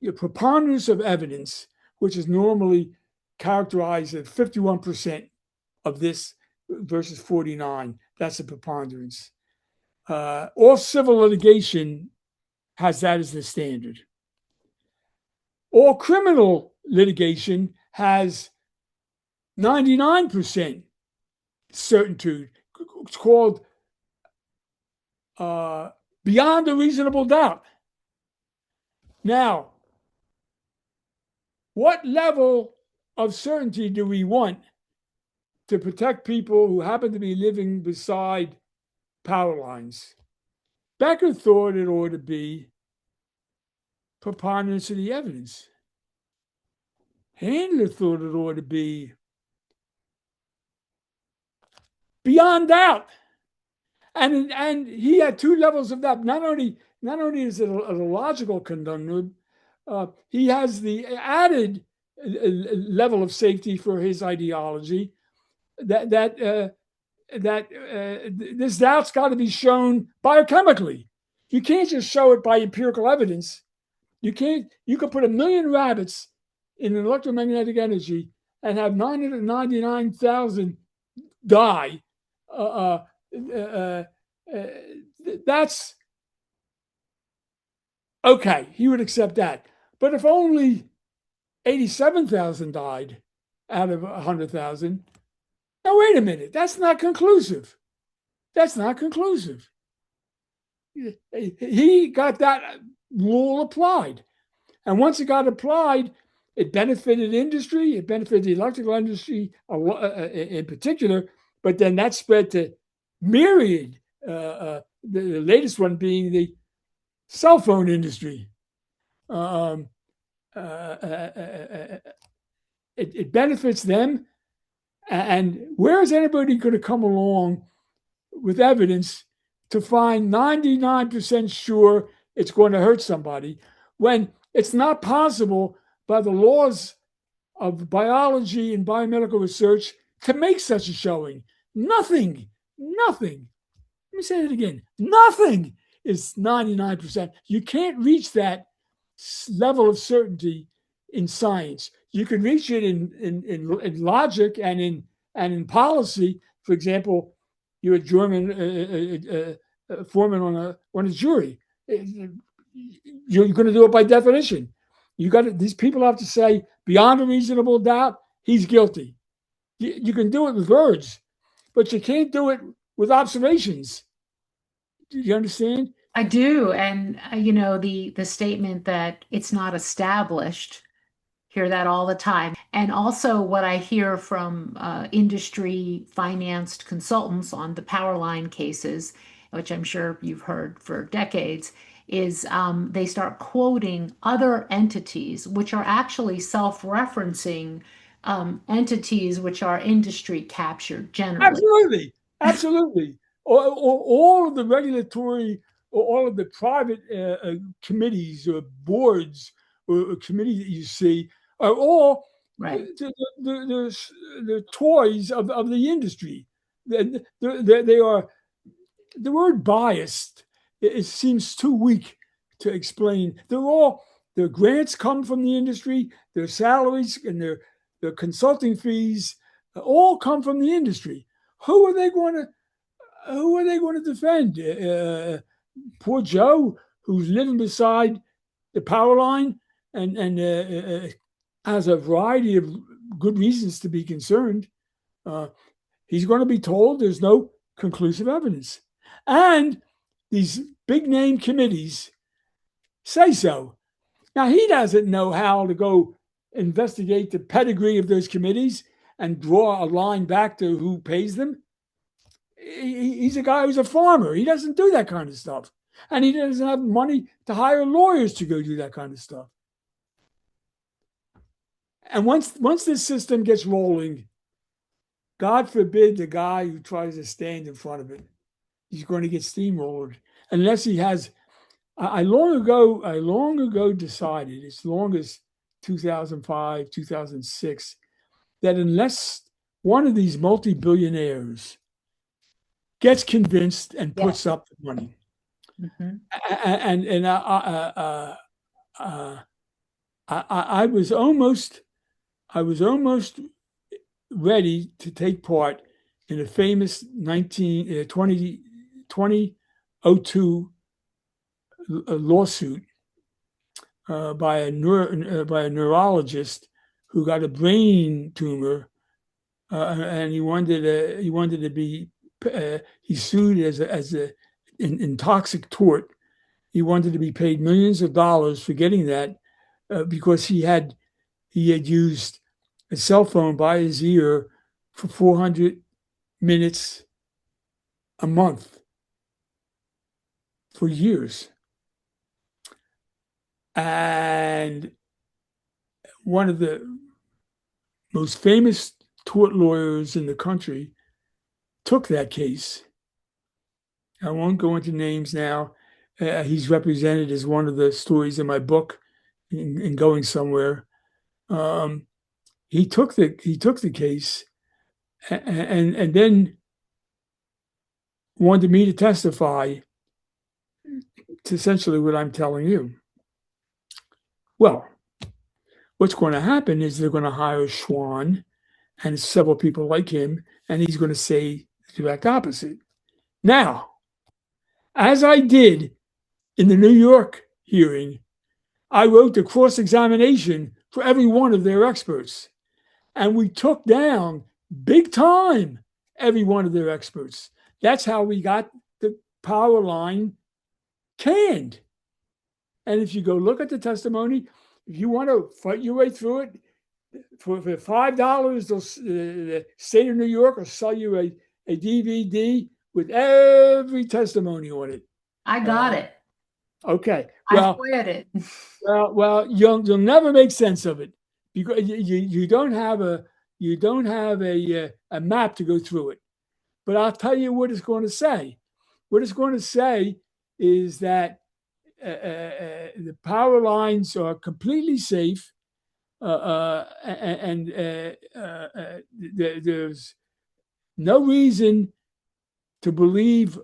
Your preponderance of evidence, which is normally characterized at 51% of this versus 49. That's a preponderance. All civil litigation has that as the standard. All criminal litigation has 99% certainty. It's called beyond a reasonable doubt. Now, what level of certainty do we want to protect people who happen to be living beside power lines? Becker thought it ought to be preponderance of the evidence. Handler thought it ought to be beyond doubt. And he had two levels of that. Not only is it a logical conundrum, he has the added level of safety for his ideology that this doubt's got to be shown biochemically. You can't just show it by empirical evidence. You could put 1 million rabbits in electromagnetic energy and have 999,000 die. That's okay. He would accept that. But if only 87,000 died out of 100,000, now wait a minute. That's not conclusive. That's not conclusive. He got that rule applied. And once it got applied, it benefited industry. It benefited the electrical industry in particular. But then that spread to myriad, the latest one being the cell phone industry. It benefits them. And where is anybody going to come along with evidence to find 99% sure it's going to hurt somebody when it's not possible by the laws of biology and biomedical research to make such a showing? Nothing. Let me say it again. Nothing is 99%. You can't reach that level of certainty in science. You can reach it in logic and in policy. For example, you're a German foreman on a jury. You're going to do it by definition. These people have to say beyond a reasonable doubt he's guilty. You can do it with words, but you can't do it with observations. Do you understand?
I do. And, the statement that it's not established, hear that all the time. And also what I hear from industry financed consultants on the power line cases, which I'm sure you've heard for decades, is they start quoting other entities, which are actually self-referencing entities which are industry captured generally.
Absolutely. All of the regulatory, all of the private committees or boards or committees that you see are all
right.
the toys of the industry. They are, the word biased, it seems too weak to explain. Their grants come from the industry, their salaries and their consulting fees all come from the industry. Who are they going to defend? Poor Joe, who's living beside the power line and has a variety of good reasons to be concerned. He's going to be told there's no conclusive evidence. And these big name committees say so. Now, he doesn't know how to go investigate the pedigree of those committees and draw a line back to who pays them. He's a guy who's a farmer. He doesn't do that kind of stuff. And he doesn't have money to hire lawyers to go do that kind of stuff. And once this system gets rolling, God forbid the guy who tries to stand in front of it, he's going to get steamrolled unless he has. I long ago decided, as long as 2005, 2006, that unless one of these multi-billionaires gets convinced and puts up the money, and I was almost ready to take part in a famous 2002 lawsuit by a neurologist who got a brain tumor, and he wanted to be he sued in toxic tort. He wanted to be paid millions of dollars for getting that because he had used a cell phone by his ear for 400 minutes a month for years. And one of the most famous tort lawyers in the country took that case. I won't go into names now. He's represented as one of the stories in my book, in Going Somewhere. He took the case and then wanted me to testify to essentially what I'm telling you. Well, what's going to happen is they're going to hire Schwann and several people like him, and he's going to say the direct opposite. Now, as I did in the New York hearing, I wrote the cross-examination for every one of their experts, and we took down big time every one of their experts. That's how we got the power line canned. And if you go look at the testimony, if you want to fight your way through it, for $5, the state of New York will sell you a DVD with every testimony on it.
I got it.
Okay.
Well, I read it.
well, you'll never make sense of it because you don't have a map to go through it. But I'll tell you what it's going to say. What it's going to say is that the power lines are completely safe, and there's no reason to believe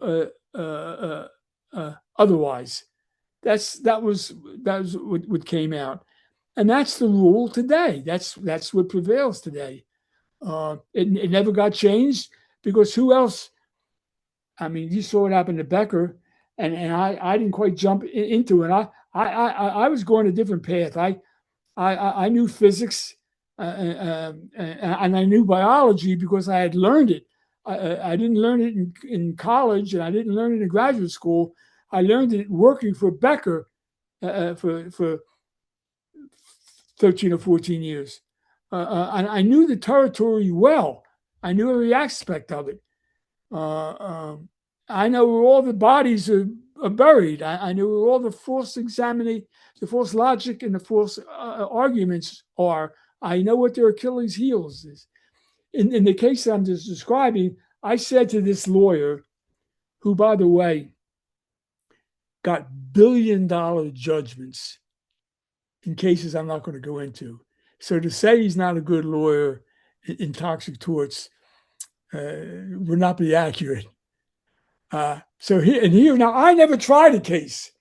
otherwise. That was what came out, and that's the rule today. That's what prevails today. It never got changed because who else? I mean, you saw what happened to Becker, and I didn't quite jump into it. I was going a different path. I knew physics and I knew biology because I had learned it. I didn't learn it in college, and I didn't learn it in graduate school. I learned it working for Becker for 13 or 14 years. And I knew the territory well. I knew every aspect of it. I know where all the bodies are buried. I know where all the false logic and the false arguments are. I know what their Achilles' heels is. In the case that I'm just describing, I said to this lawyer, who, by the way, got billion-dollar judgments in cases I'm not going to go into. So to say he's not a good lawyer in toxic torts would not be accurate. Here, now I never tried a case,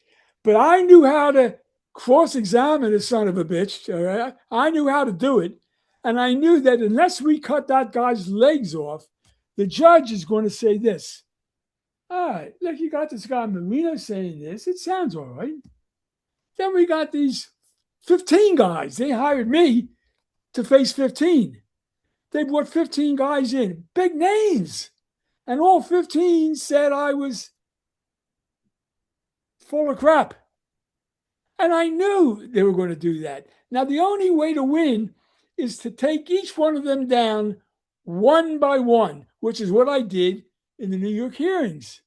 but I knew how to cross-examine a son of a bitch. All right? I knew how to do it. And I knew that unless we cut that guy's legs off, the judge is going to say this. All right, look, you got this guy Marino saying this. It sounds all right. Then we got these 15 guys. They hired me to face 15. They brought 15 guys in, big names. And all 15 said I was full of crap. And I knew they were going to do that. Now, the only way to win is to take each one of them down one by one, which is what I did in the New York hearings.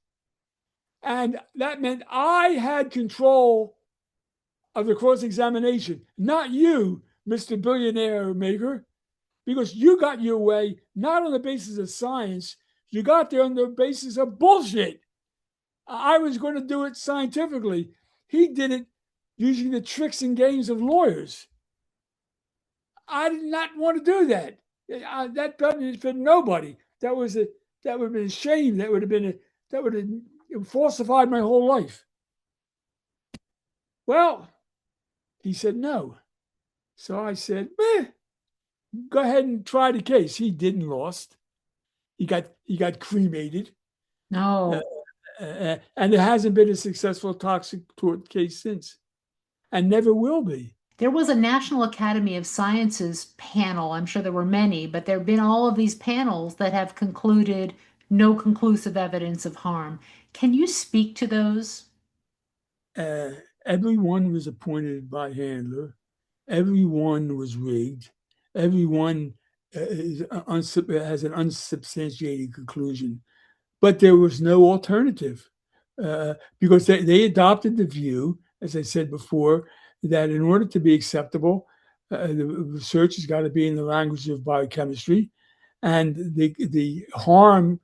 And that meant I had control of the cross-examination, not you, Mr. Billionaire Maker, because you got your way not on the basis of science, you got there on the basis of bullshit. I was going to do it scientifically. He did it using the tricks and games of lawyers. I did not want to do that. That benefited nobody. That would have been a shame. That would have falsified my whole life. Well, he said no. So I said, go ahead and try the case. He didn't lost. He got cremated.
No.
And there hasn't been a successful toxic tort case since, and never will be.
There was a National Academy of Sciences panel. I'm sure there were many, but there have been all of these panels that have concluded no conclusive evidence of harm. Can you speak to those?
Everyone was appointed by Handler. Everyone was rigged. Everyone has an unsubstantiated conclusion. But there was no alternative because they adopted the view, as I said before, that in order to be acceptable, the research has got to be in the language of biochemistry, and the harm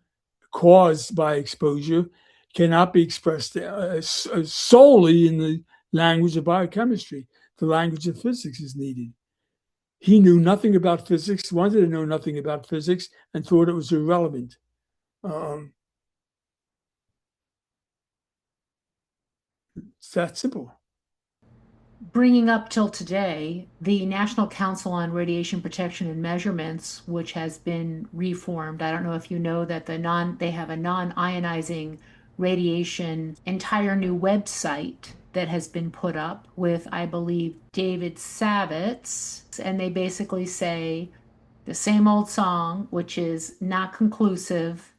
caused by exposure cannot be expressed solely in the language of biochemistry. The language of physics is needed. He knew nothing about physics, wanted to know nothing about physics, and thought it was irrelevant. It's that simple.
Bringing up till today, the National Council on Radiation Protection and Measurements, which has been reformed. I don't know if you know that they have a non-ionizing radiation entire new website that has been put up with, I believe, David Savitz, and they basically say the same old song, which is not conclusive.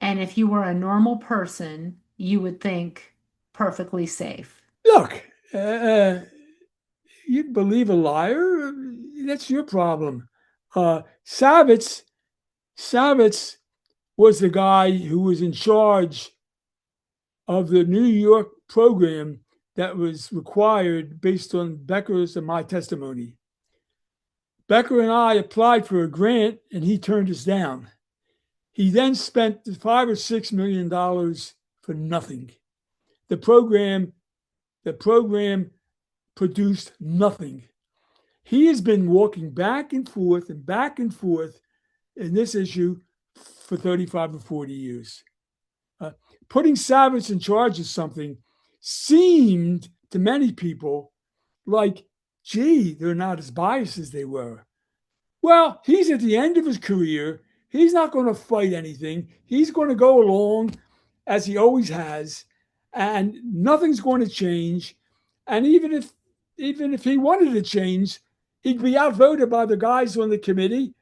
And if you were a normal person, you would think perfectly safe.
Look, you believe a liar, that's your problem. Savitz was the guy who was in charge of the New York program that was required based on Becker's and my testimony. Becker and I applied for a grant, and he turned us down. He then spent $5 or $6 million for nothing. The program produced nothing. He has been walking back and forth in this issue for 35 or 40 years. Putting Savitz in charge of something seemed to many people like, gee, they're not as biased as they were. Well, he's at the end of his career. He's not going to fight anything. He's going to go along as he always has, and nothing's going to change. And even if he wanted to change, he'd be outvoted by the guys on the committee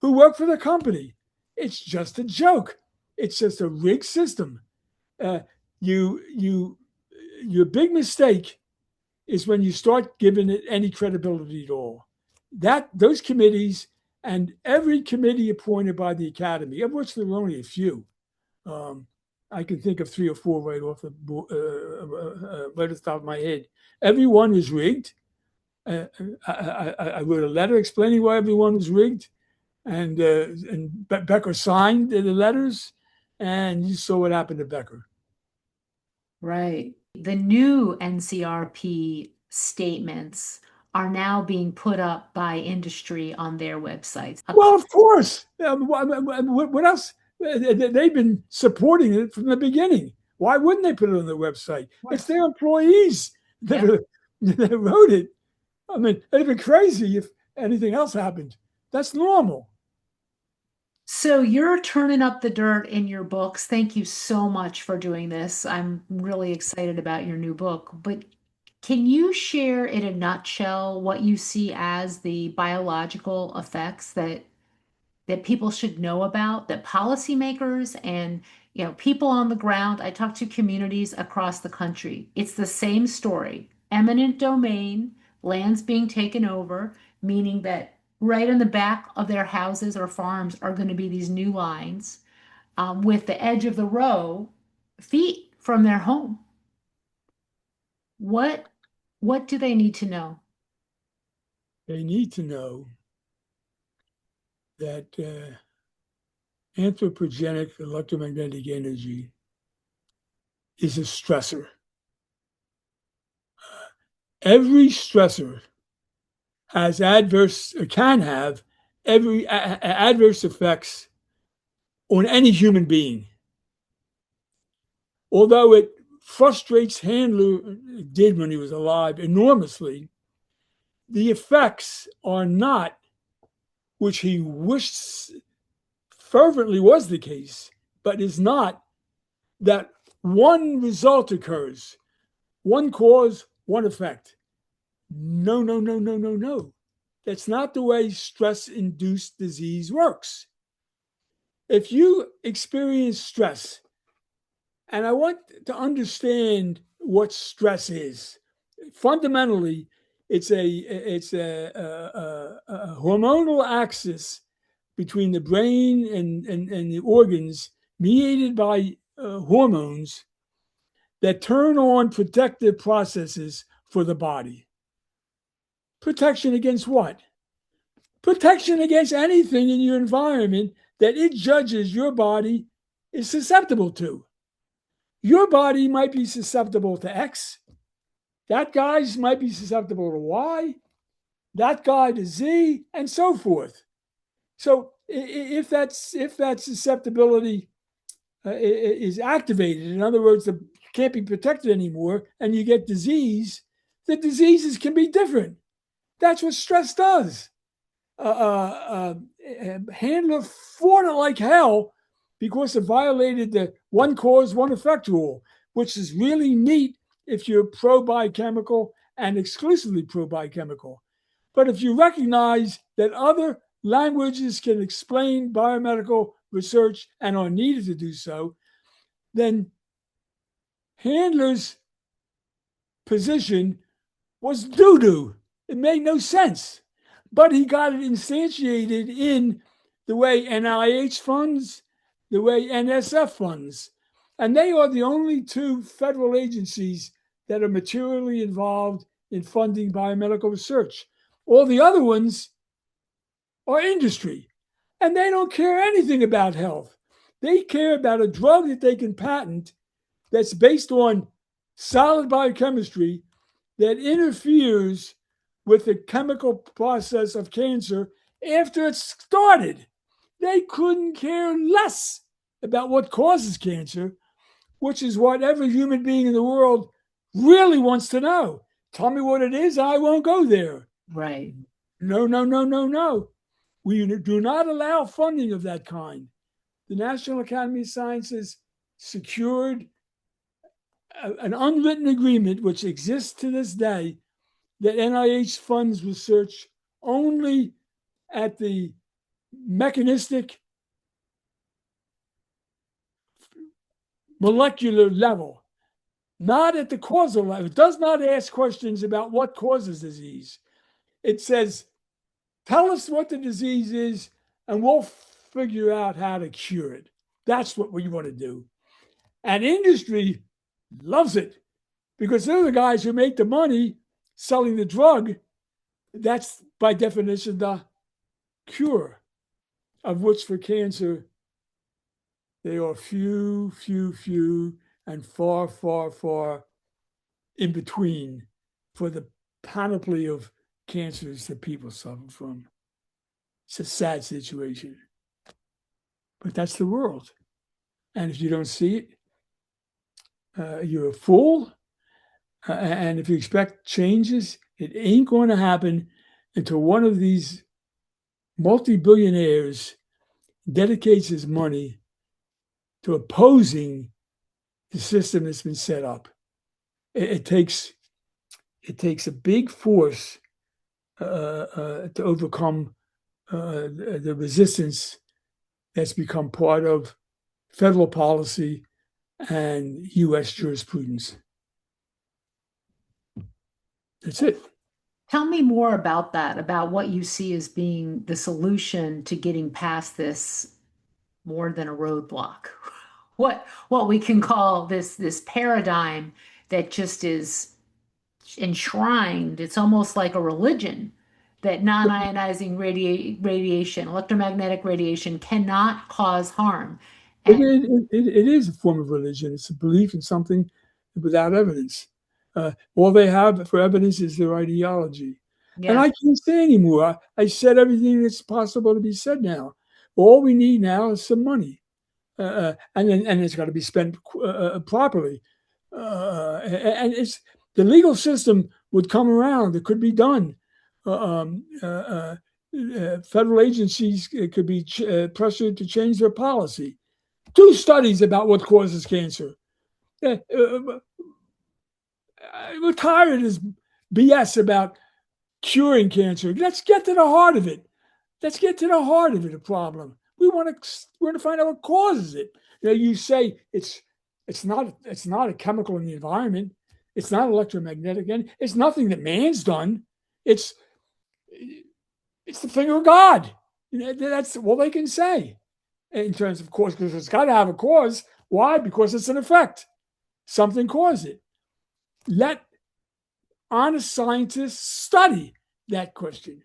who work for the company. It's just a joke. It's just a rigged system. Your big mistake is when you start giving it any credibility at all. Those committees and every committee appointed by the Academy, of which there are only a few, I can think of 3 or 4 right off the top of my head. Everyone was rigged. I wrote a letter explaining why everyone was rigged, and Becker signed the letters, and you saw what happened to Becker.
Right. The new NCRP statements are now being put up by industry on their websites.
Well, of course. What else? They've been supporting it from the beginning. Why wouldn't they put it on their website? It's their employees that wrote it. I mean, it'd be crazy if anything else happened. That's normal.
So you're turning up the dirt in your books. Thank you so much for doing this. I'm really excited about your new book. But can you share in a nutshell what you see as the biological effects that people should know about, that policymakers and people on the ground? I talk to communities across the country. It's the same story. Eminent domain, lands being taken over, meaning that right in the back of their houses or farms are going to be these new lines with the edge of the row feet from their home. What do they need to know?
They need to know that anthropogenic electromagnetic energy is a stressor. Every stressor can have adverse effects on any human being. Although it frustrates Handler, it did when he was alive, enormously, the effects are not which he wished fervently was the case, but is not, that one result occurs, one cause, one effect. No, no, no, no, no, no. That's not the way stress-induced disease works. If you experience stress, and I want to understand what stress is. Fundamentally, it's a hormonal axis between the brain and the organs, mediated by hormones that turn on protective processes for the body. Protection against what? Protection against anything in your environment that it judges your body is susceptible to. Your body might be susceptible to X. That guy's might be susceptible to Y. That guy to Z, and so forth. So if that susceptibility is activated, in other words, you can't be protected anymore, and you get disease, the diseases can be different. That's what stress does. Handler fought it like hell because it violated the one cause, one effect rule, which is really neat if you're pro-biochemical and exclusively pro-biochemical. But if you recognize that other languages can explain biomedical research and are needed to do so, then Handler's position was doo-doo. It made no sense. But he got it instantiated in the way NIH funds, the way NSF funds. And they are the only two federal agencies that are materially involved in funding biomedical research. All the other ones are industry, and they don't care anything about health. They care about a drug that they can patent that's based on solid biochemistry that interferes with the chemical process of cancer after it's started. They couldn't care less about what causes cancer, which is what every human being in the world really wants to know. Tell me what it is, I won't go there.
Right.
No, no, no, no, no. We do not allow funding of that kind. The National Academy of Sciences secured an unwritten agreement, which exists to this day, that NIH funds research only at the mechanistic molecular level, not at the causal level. It does not ask questions about what causes disease. It says, tell us what the disease is, and we'll figure out how to cure it. That's what we want to do. And industry loves it because they're the guys who make the money selling the drug. That's by definition the cure, of which for cancer, they are few, and far, far, far in between for the panoply of cancers that people suffer from. It's a sad situation. But that's the world. And if you don't see it, you're a fool. And if you expect changes, it ain't going to happen until one of these multi-billionaires dedicates his money to opposing the system that's been set up. It takes a big force to overcome the resistance that's become part of federal policy and U.S. jurisprudence. That's it.
Tell me more about that, about what you see as being the solution to getting past this more than a roadblock. What we can call this paradigm that just is enshrined. It's almost like a religion that non-ionizing radiation, electromagnetic radiation, cannot cause harm.
And it is a form of religion. It's a belief in something without evidence. All they have for evidence is their ideology. Yeah. And I can't say anymore. I said everything that's possible to be said now. All we need now is some money. And it's got to be spent properly. And it's the legal system would come around. It could be done. federal agencies could be pressured to change their policy. Do studies about what causes cancer. We're tired of this BS about curing cancer. Let's get to the heart of it. Let's get to the heart of it, the problem. We want to find out what causes it. You say it's not a chemical in the environment. It's not electromagnetic. It's nothing that man's done. It's the finger of God. That's all they can say in terms of cause, because it's got to have a cause. Why? Because it's an effect. Something caused it. Let honest scientists study that question.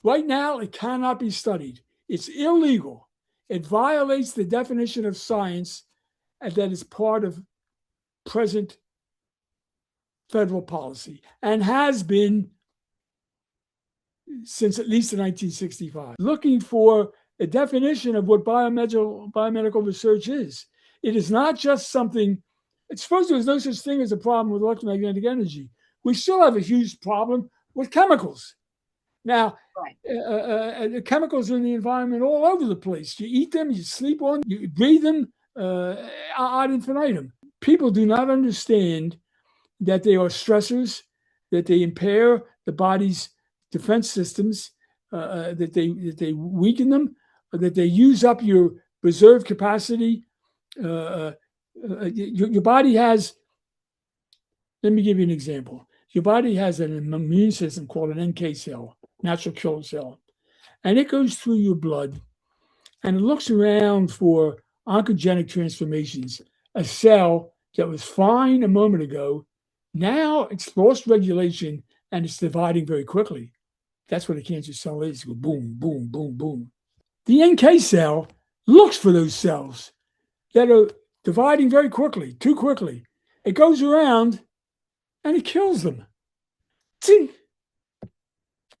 Right now, it cannot be studied. It's illegal. It violates the definition of science, and that is part of present federal policy and has been since at least 1965. Looking for a definition of what biomedical research is. It is not just something, it's supposed there's no such thing as a problem with electromagnetic energy. We still have a huge problem with chemicals. Now, the chemicals are in the environment all over the place. You eat them, you sleep on them, you breathe them ad infinitum. People do not understand that they are stressors, that they impair the body's defense systems, that they weaken them, or that they use up your reserve capacity. Your body has, let me give you an example. Your body has an immune system called an NK cell, natural killer cell. And it goes through your blood and it looks around for oncogenic transformations. A cell that was fine a moment ago, now it's lost regulation and it's dividing very quickly. That's what a cancer cell is. Go boom, boom, boom, boom. The NK cell looks for those cells that are dividing very quickly, too quickly. It goes around and it kills them. See,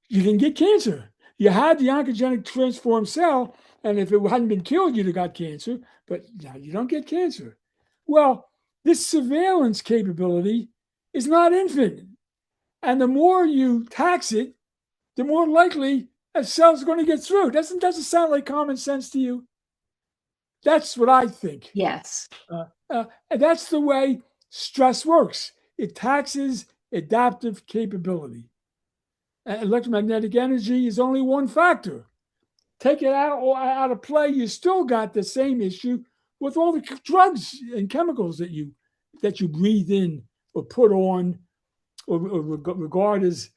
you can get cancer. You had the oncogenic transformed cell, and if it hadn't been killed, you'd have got cancer, but now you don't get cancer. Well, this surveillance capability is not infinite. And the more you tax it, the more likely a cell's going to get through. Doesn't sound like common sense to you? That's what I think.
Yes.
And that's the way stress works. It taxes adaptive capability. Electromagnetic energy is only one factor. Take it out of play, you still got the same issue with all the drugs and chemicals that you breathe in or put on or regard as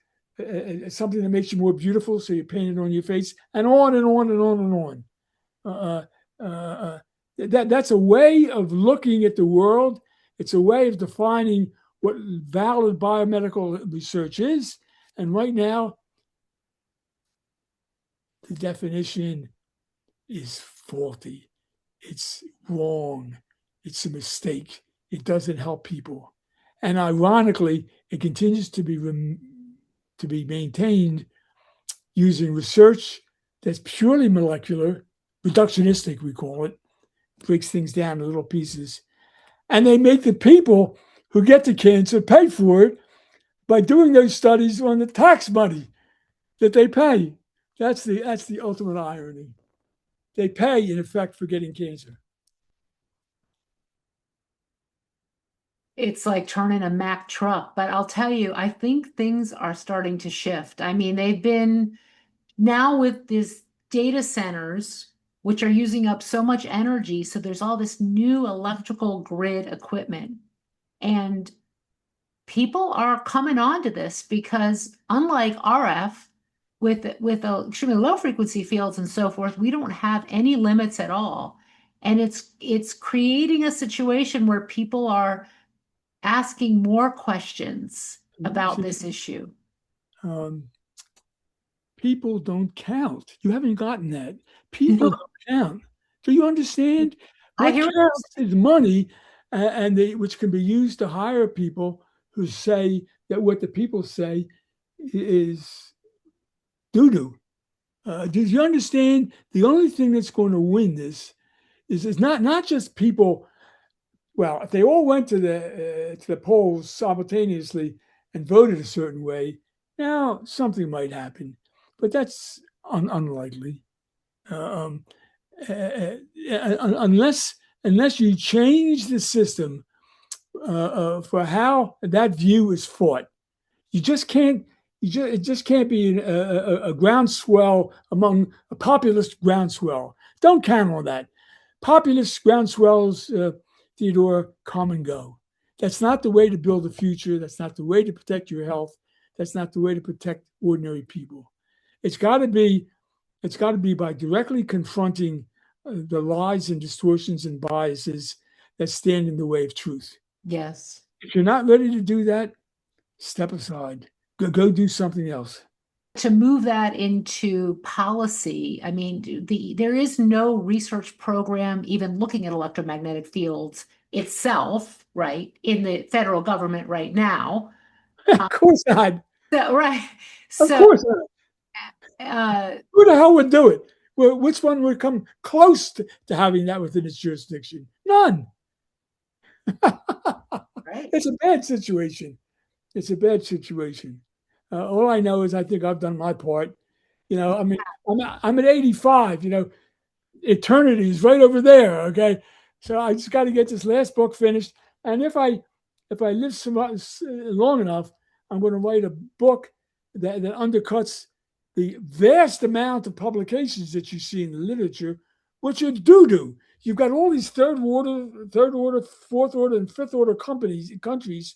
something that makes you more beautiful, so you paint it on your face, and on and on and on and on. That's a way of looking at the world. It's a way of defining what valid biomedical research is. And right now, the definition is faulty. It's wrong. It's a mistake. It doesn't help people. And ironically, it continues to be maintained using research that's purely molecular, reductionistic, we call it, breaks things down into little pieces. And they make the people who get the cancer pay for it by doing those studies on the tax money that they pay. That's the ultimate irony. They pay, in effect, for getting cancer.
It's like turning a Mack truck, but I'll tell you, I think things are starting to shift. I mean, they've been now with these data centers, which are using up so much energy. So there's all this new electrical grid equipment. And people are coming on to this because unlike RF, with extremely low frequency fields and so forth, we don't have any limits at all. And it's creating a situation where people are asking more questions about this issue.
People don't count. You haven't gotten that. People don't count. Do you understand? What counts is money, which can be used to hire people who say that what the people say is doo-doo. Do you understand? The only thing that's going to win this is not just people. Well, if they all went to the polls simultaneously and voted a certain way, now something might happen. But that's unlikely. Unless you change the system for how that view is fought, you just can't. It just can't be a groundswell among a populist groundswell. Don't count on that. Populist groundswells, Theodora, come and go. That's not the way to build a future. That's not the way to protect your health. That's not the way to protect ordinary people. It's got to be by directly confronting the lies and distortions and biases that stand in the way of truth.
Yes.
If you're not ready to do that, step aside. Go do something else.
To move that into policy, I mean, there is no research program even looking at electromagnetic fields itself, right, in the federal government right now.
Of course not.
Right.
Of course not. Who the hell would do it? Well, which one would come close to having that within its jurisdiction? None.
Right.
It's a bad situation. It's a bad situation. All I know is I think I've done my part. I mean, I'm at 85. Eternity is right over there. Okay, so I just got to get this last book finished, and if I live long enough, I'm going to write a book that undercuts the vast amount of publications that you see in the literature, which are doo-doo. You've got all these third order, fourth order, and fifth order countries.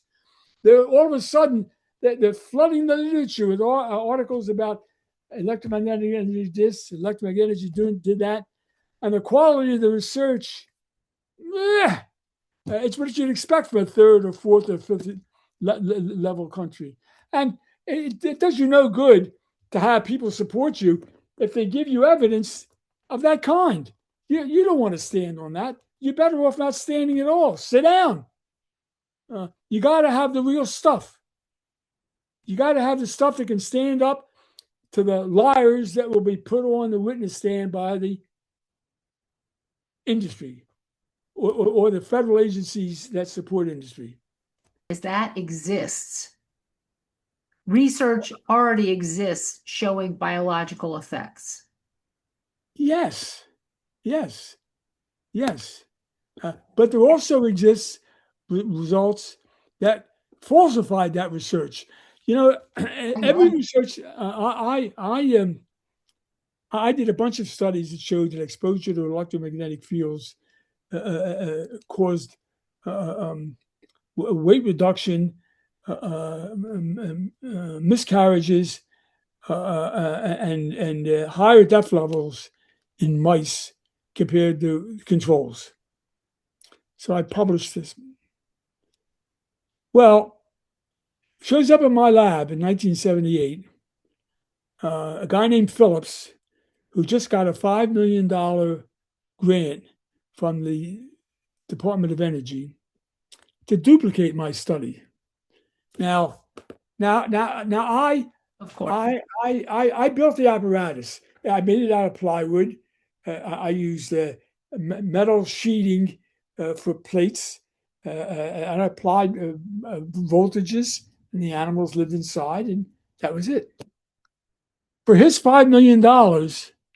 They're all of a sudden they're flooding the literature with articles about electromagnetic energy this, electromagnetic energy did that, and the quality of the research, it's what you'd expect from a third or fourth or fifth level country. And it does you no good to have people support you if they give you evidence of that kind. You don't want to stand on that. You're better off not standing at all. Sit down. You got to have the real stuff. You got to have the stuff that can stand up to the liars that will be put on the witness stand by the industry or the federal agencies that support industry.
That exists. Research already exists showing biological effects.
Yes. But there also exists results that falsified that research. Every research I did a bunch of studies that showed that exposure to electromagnetic fields caused weight reduction, miscarriages, and higher death levels in mice compared to controls. So I published this. Well, shows up in my lab in 1978, a guy named Phillips, who just got a $5 million grant from the Department of Energy to duplicate my study. Now, I built the apparatus. I made it out of plywood. I used metal sheeting for plates, and I applied voltages, and the animals lived inside, and that was it. For his $5 million,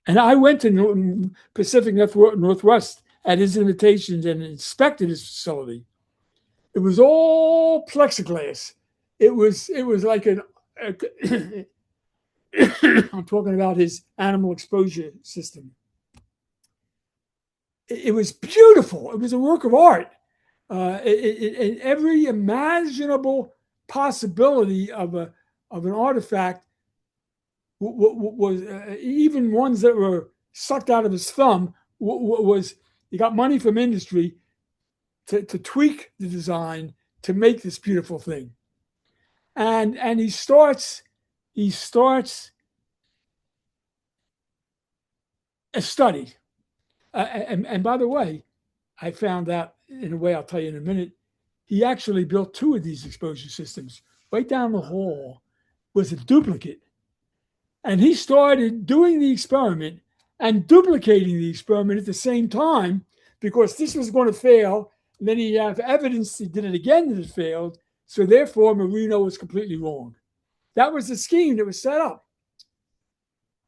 and I went to Pacific Northwest at his invitation and inspected his facility. It was all plexiglass. It was like I'm talking about his animal exposure system. It was beautiful. It was a work of art. In every imaginable possibility of an artifact was even ones that were sucked out of his thumb. Was he got money from industry to tweak the design to make this beautiful thing, and he starts a study. And by the way, I found out in a way I'll tell you in a minute, he actually built two of these exposure systems. Right down the hall was a duplicate. And he started doing the experiment and duplicating the experiment at the same time because this was going to fail. And then he'd have evidence he did it again that it failed. So therefore, Marino was completely wrong. That was the scheme that was set up.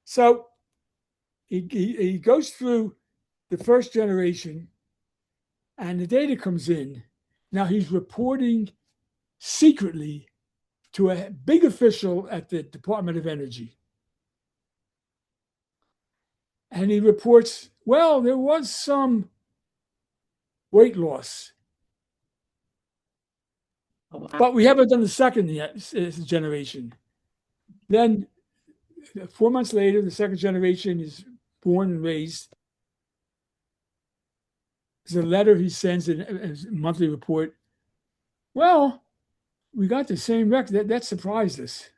So he goes through the first generation, and the data comes in. Now he's reporting secretly to a big official at the Department of Energy. And he reports, well, there was some weight loss, but we haven't done the second generation. Then 4 months later, the second generation is born and raised. There's a letter he sends in his monthly report. Well, we got the same record. That surprised us.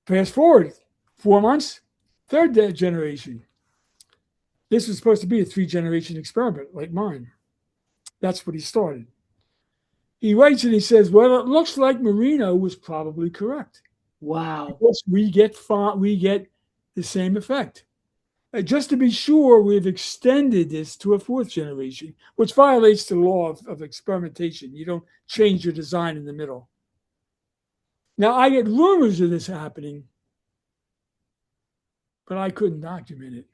Fast forward 4 months, third generation. This was supposed to be a 3-generation experiment like mine. That's what he started. He writes and he says, well, it looks like Marino was probably correct.
Wow.
Because we get the same effect. Just to be sure, we've extended this to a 4th generation, which violates the law of experimentation. You don't change your design in the middle. Now, I get rumors of this happening, but I couldn't document it.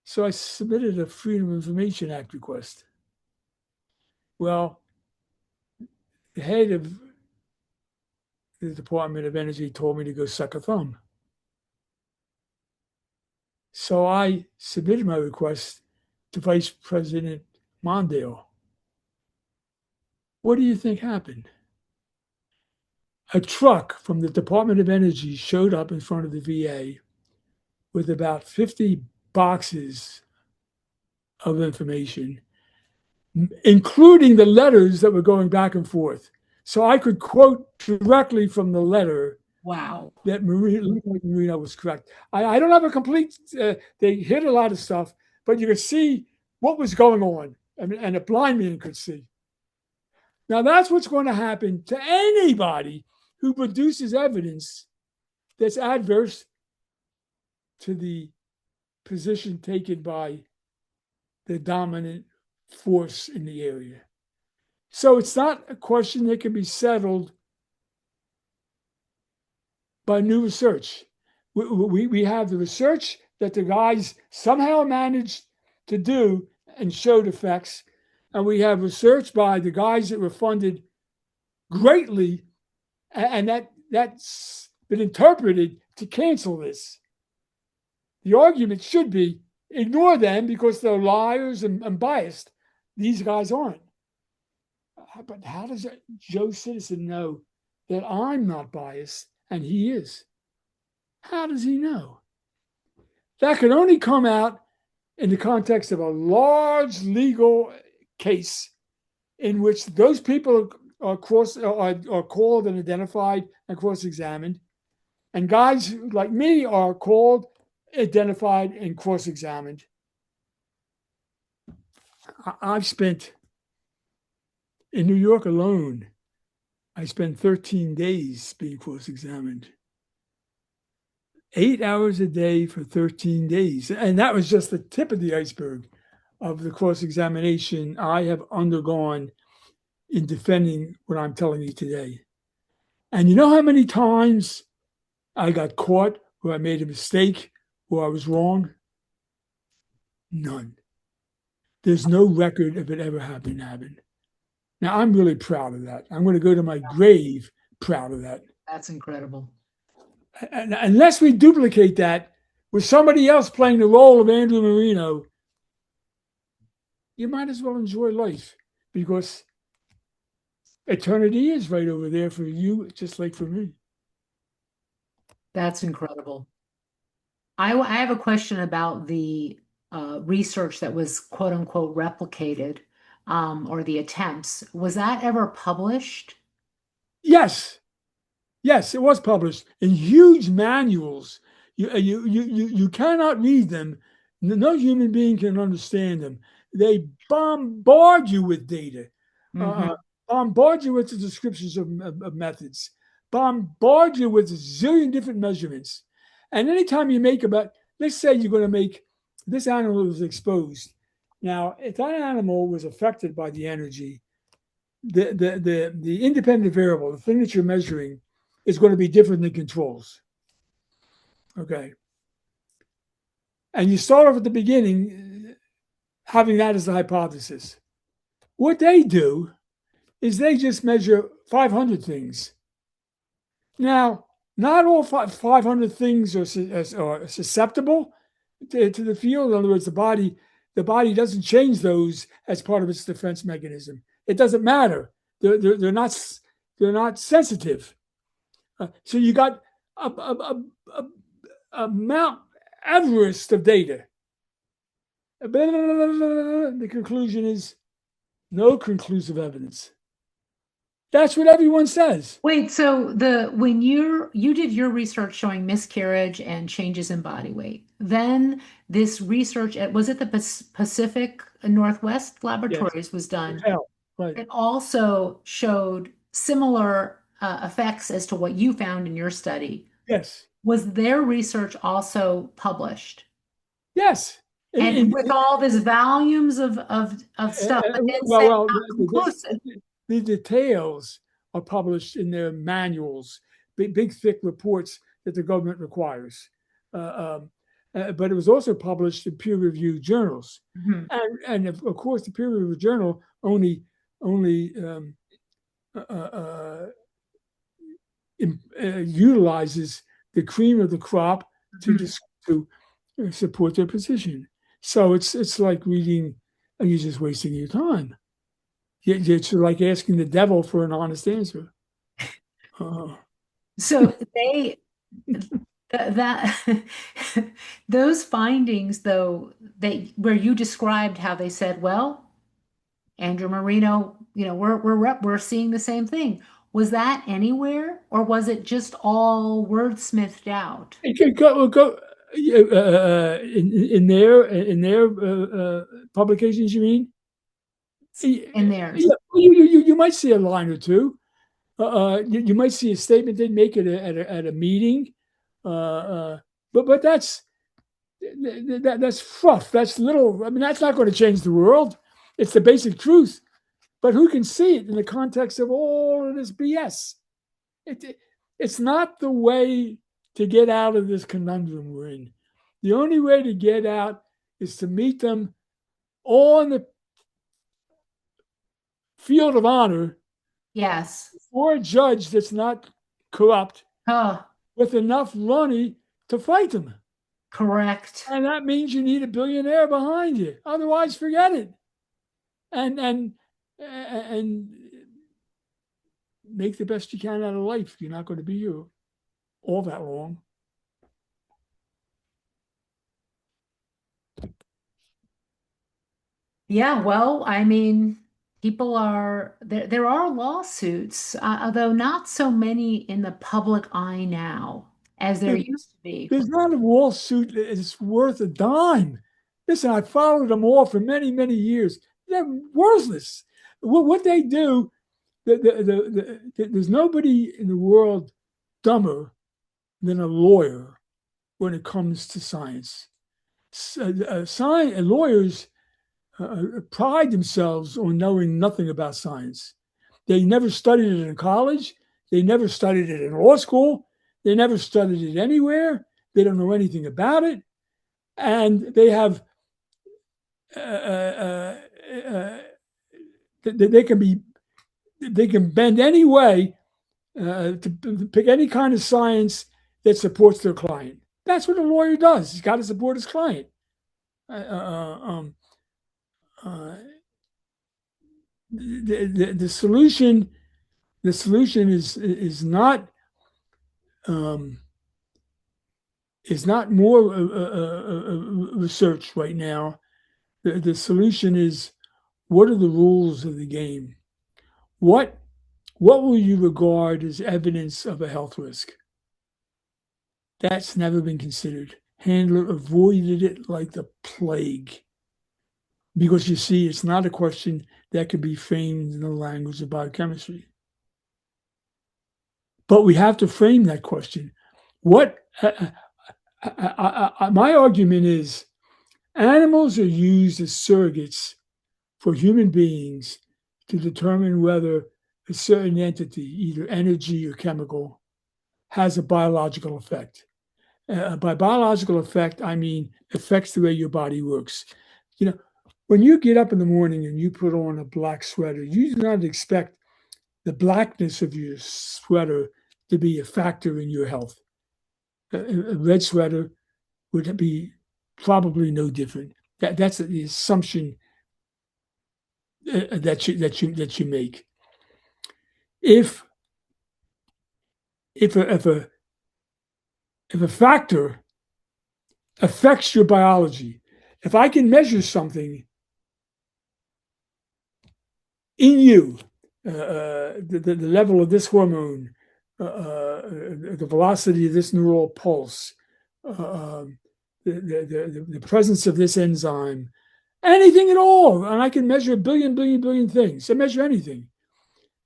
So I submitted a Freedom of Information Act request. Well, the head of the Department of Energy told me to go suck a thumb. So I submitted my request to Vice President Mondale. What do you think happened? A truck from the Department of Energy showed up in front of the VA with about 50 boxes of information, including the letters that were going back and forth. So I could quote directly from the letter.
Wow.
That Marino was correct. I don't have a complete, they hit a lot of stuff, but you could see what was going on. And a blind man could see. Now that's what's going to happen to anybody who produces evidence that's adverse to the position taken by the dominant force in the area. So it's not a question that can be settled by new research. We have the research that the guys somehow managed to do and showed effects, and we have research by the guys that were funded greatly, and that's been interpreted to cancel this. The argument should be ignore them because they're liars and biased. These guys aren't. But how does Joe Citizen know that I'm not biased and he is? How does he know? That can only come out in the context of a large legal case in which those people are called and identified and cross-examined, and guys like me are called, identified, and cross-examined. I've spent, in New York alone, I spent 13 days being cross-examined. 8 hours a day for 13 days. And that was just the tip of the iceberg of the cross-examination I have undergone in defending what I'm telling you today. And you know how many times I got caught where I made a mistake, where I was wrong? None. There's no record of it ever having happened. Now, I'm really proud of that. I'm going to go to my grave proud of that.
That's incredible.
And unless we duplicate that with somebody else playing the role of Andrew Marino, you might as well enjoy life, because eternity is right over there for you, just like for me.
That's incredible. I have a question about the research that was quote unquote replicated, or the attempts. Was that ever published?
Yes. Yes, it was published in huge manuals. You cannot read them. No human being can understand them. They bombard you with data, bombard you with the descriptions of methods, bombard you with a zillion different measurements. And anytime you make about, let's say you're going to make, this animal was exposed. Now, if that animal was affected by the energy, the independent variable, the thing that you're measuring, is going to be different than controls. Okay. And you start off at the beginning having that as the hypothesis. What they do is they just measure 500 things. Now, not all 500 things are susceptible to the field. In other words, the body doesn't change those as part of its defense mechanism. It doesn't matter. They're not sensitive. So you got a Mount Everest of data. The conclusion is no conclusive evidence. That's what everyone says.
Wait, so when you did your research showing miscarriage and changes in body weight, then this research was it the Pacific Northwest Laboratories was done.
Yeah, right.
It also showed similar effects as to what you found in your study.
Yes.
Was their research also published?
Yes.
And with all these volumes of stuff, but then not conclusive.
The details are published in their manuals, big thick reports that the government requires. But it was also published in peer-reviewed journals.
Mm-hmm.
And of course, the peer-reviewed journal only utilizes the cream of the crop to support their position. So it's like reading, and you're just wasting your time. It's like asking the devil for an honest answer.
So those findings, though, where you described how they said, well, Andrew Marino, we're seeing the same thing. Was that anywhere, or was it just all wordsmithed out?
Go in their publications, you mean?
In theirs.
Yeah, you might see a line or two. You might see a statement they make at a meeting, but that's fluff. That's little. I mean, that's not going to change the world. It's the basic truth. But who can see it in the context of all of this BS? It's not the way to get out of this conundrum we're in. The only way to get out is to meet them on the field of honor.
Yes.
For a judge that's not corrupt, with enough money to fight them.
Correct.
And that means you need a billionaire behind you. Otherwise, forget it. And make the best you can out of life. You're not going to be here all that long.
Yeah, well, I mean, people are there are lawsuits, although not so many in the public eye now as there used to be.
There's not a lawsuit that's worth a dime. Listen, I followed them all for many, many years. They're worthless. What they do, there's nobody in the world dumber than a lawyer when it comes to science. Lawyers pride themselves on knowing nothing about science. They never studied it in college. They never studied it in law school. They never studied it anywhere. They don't know anything about it. And they have, they can bend any way to pick any kind of science that supports their client. That's what a lawyer does. He's got to support his client. The solution is not more research right now. The solution is, what are the rules of the game? What will you regard as evidence of a health risk? That's never been considered. Handler avoided it like the plague. Because you see, it's not a question that can be framed in the language of biochemistry. But we have to frame that question. My argument is, animals are used as surrogates for human beings to determine whether a certain entity, either energy or chemical, has a biological effect. By biological effect, I mean affects the way your body works. You know, when you get up in the morning and you put on a black sweater, you do not expect the blackness of your sweater to be a factor in your health. A red sweater would be probably no different. That's the assumption that you make. If a factor affects your biology, if I can measure something in you, the level of this hormone, the velocity of this neural pulse, the presence of this enzyme, anything at all, and I can measure a billion things. I measure anything.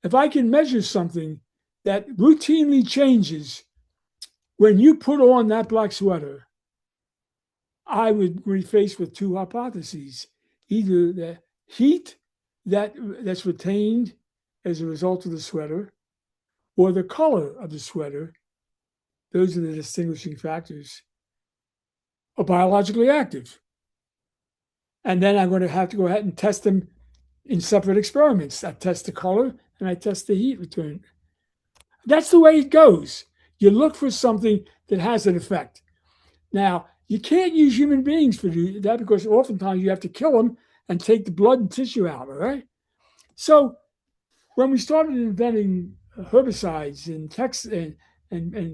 If I can measure something that routinely changes when you put on that black sweater, I would be faced with two hypotheses: either the heat that's retained as a result of the sweater, or the color of the sweater. Those are the distinguishing factors. Are biologically active, and then I'm going to have to go ahead and test them in separate experiments. I test the color and I test the heat return. That's the way it goes. You look for something that has an effect. Now, you can't use human beings for that because oftentimes you have to kill them and take the blood and tissue out, all right? So when we started inventing herbicides and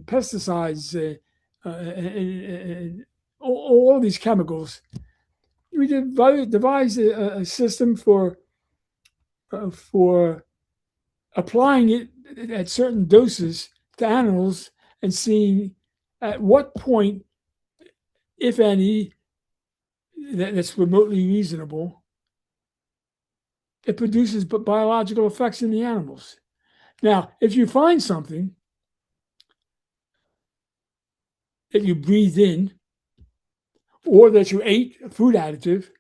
pesticides and all these chemicals, we devised a system for applying it at certain doses to animals and seeing at what point, if any, that's remotely reasonable, it produces biological effects in the animals. Now, if you find something that you breathe in or that you ate, a food additive,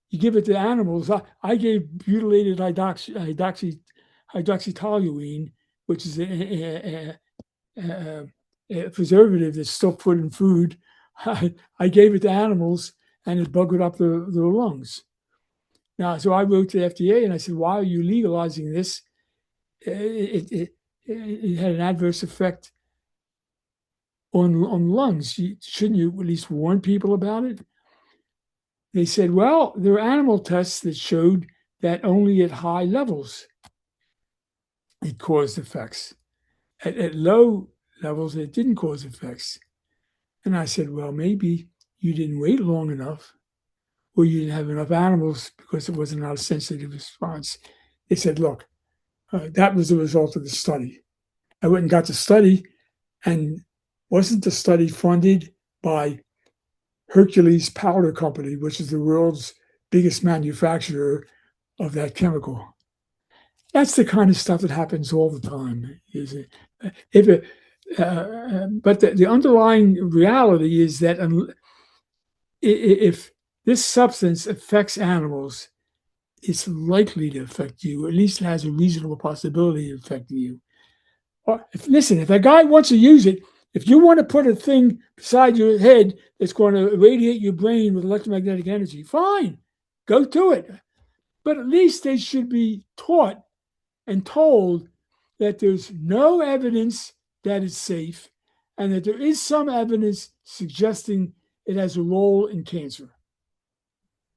you give it to animals. I gave butylated hydroxytoluene, which is a preservative that's still put in food. I gave it to animals and it buggered up their lungs. Now, so I wrote to the FDA and I said, why are you legalizing this? It had an adverse effect on lungs. Shouldn't you at least warn people about it? They said, well, there are animal tests that showed that only at high levels it caused effects. At low levels, it didn't cause effects. And I said, well, maybe you didn't wait long enough or you didn't have enough animals because it was not a sensitive response. They said, look, that was the result of the study. I went and got the study, and wasn't the study funded by Hercules Powder Company, which is the world's biggest manufacturer of that chemical? That's the kind of stuff that happens all the time. But the underlying reality is that if this substance affects animals, it's likely to affect you, or at least has a reasonable possibility of affecting you. Or if a guy wants to use it, if you want to put a thing beside your head that's going to irradiate your brain with electromagnetic energy, fine, go to it. But at least they should be taught and told that there's no evidence that it's safe and that there is some evidence suggesting it has a role in cancer.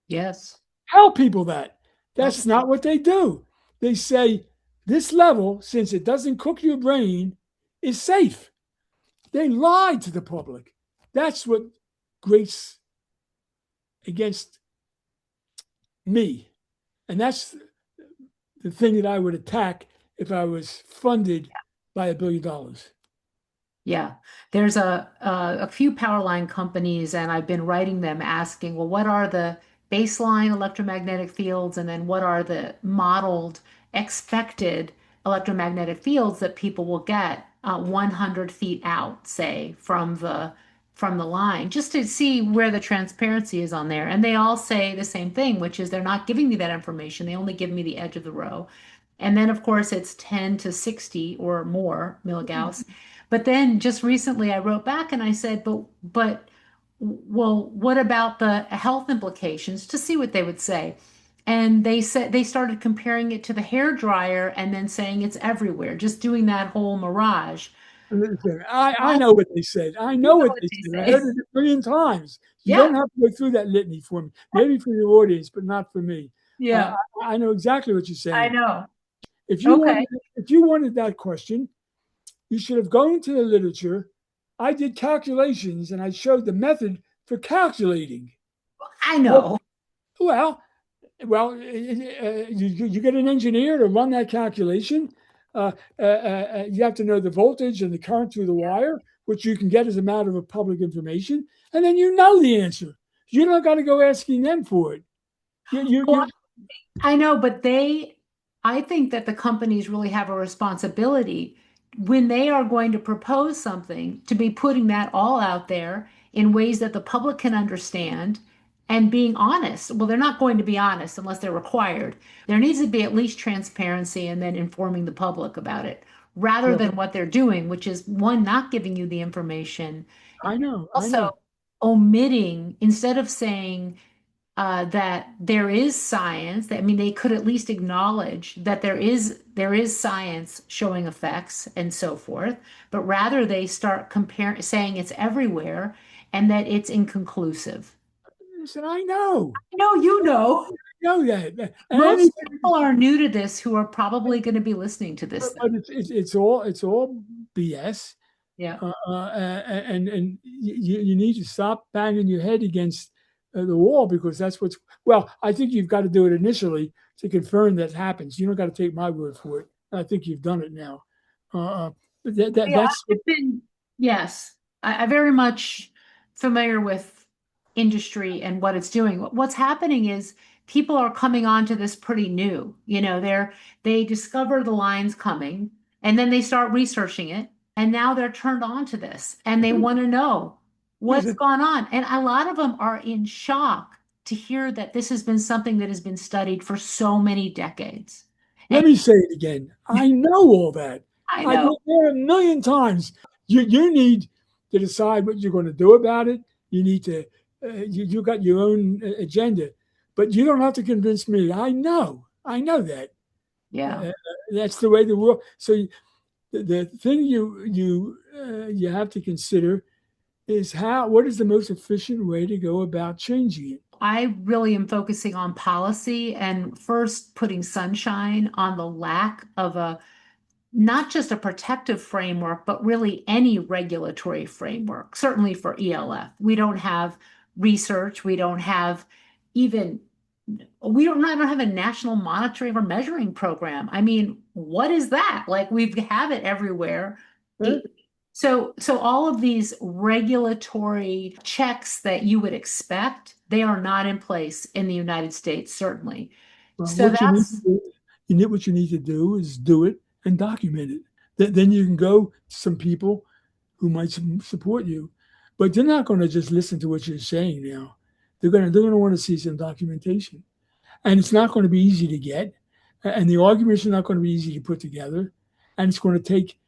Yes.
Tell people that. That's not what they do. They say this level, since it doesn't cook your brain, is safe. They lied to the public. That's what grates against me. And that's the thing that I would attack if I was funded by $1 billion.
Yeah, there's a few power line companies, and I've been writing them asking, well, what are the baseline electromagnetic fields, and then what are the modeled expected electromagnetic fields that people will get 100 feet out, say, from the line, just to see where the transparency is on there. And they all say the same thing, which is they're not giving me that information. They only give me the edge of the row. And then, of course, it's 10 to 60 or more milligauss. But then just recently I wrote back and I said, well, what about the health implications to see what they would say. And they said they started comparing it to the hair dryer and then saying it's everywhere, just doing that whole mirage.
Listen, I know what they said. I
You
know
know
what
what
they
they
said. I
say.
heard it a million times. You
Yeah,
don't have to go through that litany for me. Maybe for your audience, but not for me.
yeah,
I know exactly what you're
I
saying.
know.
If you
Okay.
wanted, if you wanted that question, you should have gone to the literature. I did calculations and I showed the method for calculating.
I
Well,
know.
well, you get an engineer to run that calculation. You have to know the voltage and the current through the wire, which you can get as a matter of public information, and then you know the answer. You don't got to go asking them for it.
Well, I know, but I think that the companies really have a responsibility when they are going to propose something to be putting that all out there in ways that the public can understand and being honest. Well, they're not going to be honest unless they're required. There needs to be at least transparency and then informing the public about it rather
Yeah,
than what they're doing, which is one, not giving you the information,
I know, I
also
know.
omitting instead of saying, that there is science. I mean, they could at least acknowledge that there is science showing effects and so forth, but rather they start comparing, saying it's everywhere and that it's inconclusive.
Listen, I know,
No, you know.
I know that, and
Most
anything,
people are new to this who are probably going to be listening to this thing.
but it's all BS.
Yeah.
And you need to stop banging your head against the wall because that's what's well. I think you've got to do it initially to confirm that happens. You don't got to take my word for it. I think you've done it now. But
Yeah,
that's
I've been, yes, I very much familiar with industry and what it's doing. What's happening is people are coming onto this pretty new. They discover the lines coming and then they start researching it. And now they're turned on to this and they want to know what's
listen.
gone on. And a lot of them are in shock to hear that this has been something that has been studied for so many decades.
Let
And
me say it again. I know all that.
I
I've been
know.
there a million times. You need to decide what you're going to do about it. You need to you got your own agenda, but you don't have to convince me. I know that.
Yeah.
That's the way the world. So the thing you have to consider is what is the most efficient way to go about changing it.
I really am focusing on policy and first putting sunshine on the lack of not just a protective framework, but really any regulatory framework, certainly for ELF. We don't have research. We don't have even, I don't have a national monitoring or measuring program. I mean, what is that? Like we have it everywhere. So all of these regulatory checks that you would expect, they are not in place in the United States, certainly.
Well,
So
what you need to
that's
do, what you need to do is do it and document it. Then you can go to some people who might support you, but they're not going to just listen to what you're saying now. They're going to want to see some documentation, and it's not going to be easy to get, and the arguments are not going to be easy to put together, and it's going to take.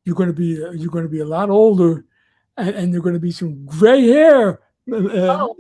You're going to be a lot older, and there's going to be some gray hair.
oh,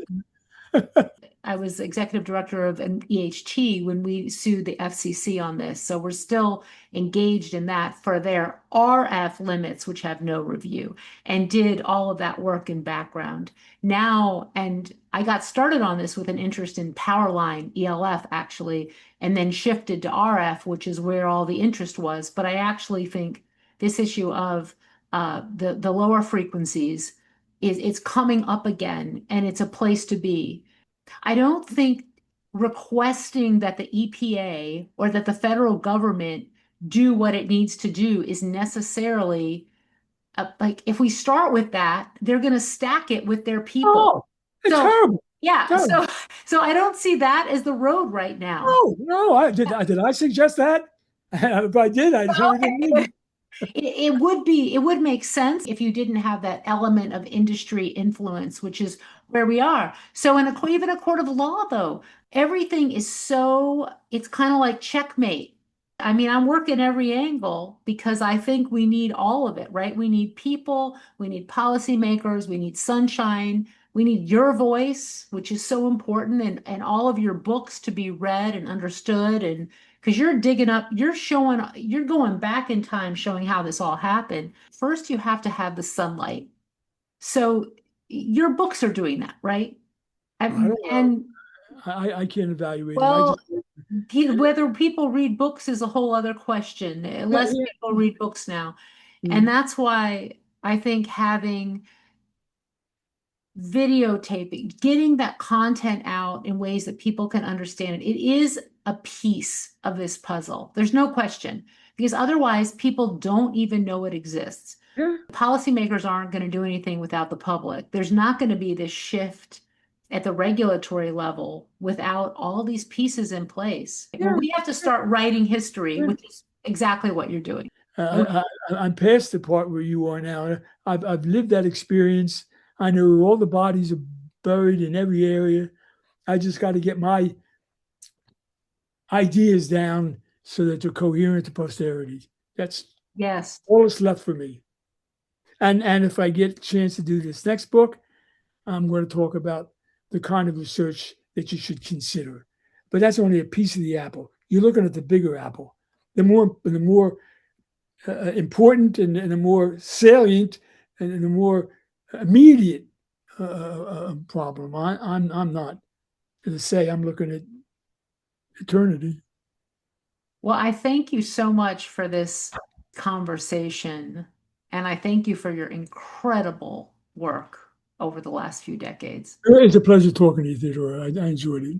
I was executive director of an EHT when we sued the FCC on this. So we're still engaged in that for their RF limits, which have no review, and did all of that work in background. Now, and I got started on this with an interest in power line ELF actually, and then shifted to RF, which is where all the interest was. But I actually think this issue of the lower frequencies it's coming up again, and it's a place to be. I don't think requesting that the EPA or that the federal government do what it needs to do is necessarily like if we start with that, they're going to stack it with their people.
Oh, it's
So
terrible.
yeah,
Terrible.
so I don't see that as the road right now.
No. Did I suggest that? If I did, I certainly didn't mean it.
It would make sense if you didn't have that element of industry influence, which is where we are. So even a court of law, though, everything is it's kind of like checkmate. I mean, I'm working every angle because I think we need all of it, right? We need people, we need policymakers, we need sunshine, we need your voice, which is so important, and all of your books to be read and understood. And because you're digging up, you're going back in time showing how this all happened. First, you have to have the sunlight. So your books are doing that, right?
I don't know.
And
I can't evaluate it.
well, whether people read books is a whole other question. Less
yeah.
people read books now. And that's why I think having videotaping, getting that content out in ways that people can understand it, it is a piece of this puzzle. There's no question, because otherwise people don't even know it exists.
Yeah.
Policymakers aren't going to do anything without the public. There's not going to be this shift at the regulatory level without all these pieces in place.
Yeah.
We have to start writing history, which is exactly what you're doing.
I'm past the part where you are now. I've lived that experience. I know all the bodies are buried in every area. I just got to get my ideas down so that they're coherent to posterity. That's all that's left for me. And if I get a chance to do this next book, I'm going to talk about the kind of research that you should consider. But that's only a piece of the apple. You're looking at the bigger apple. The more important and the more salient and the more immediate problem. I'm not going to say I'm looking at eternity.
Well, I thank you so much for this conversation, and I thank you for your incredible work over the last few decades.
It's a pleasure talking to you, Theodora. I enjoyed it.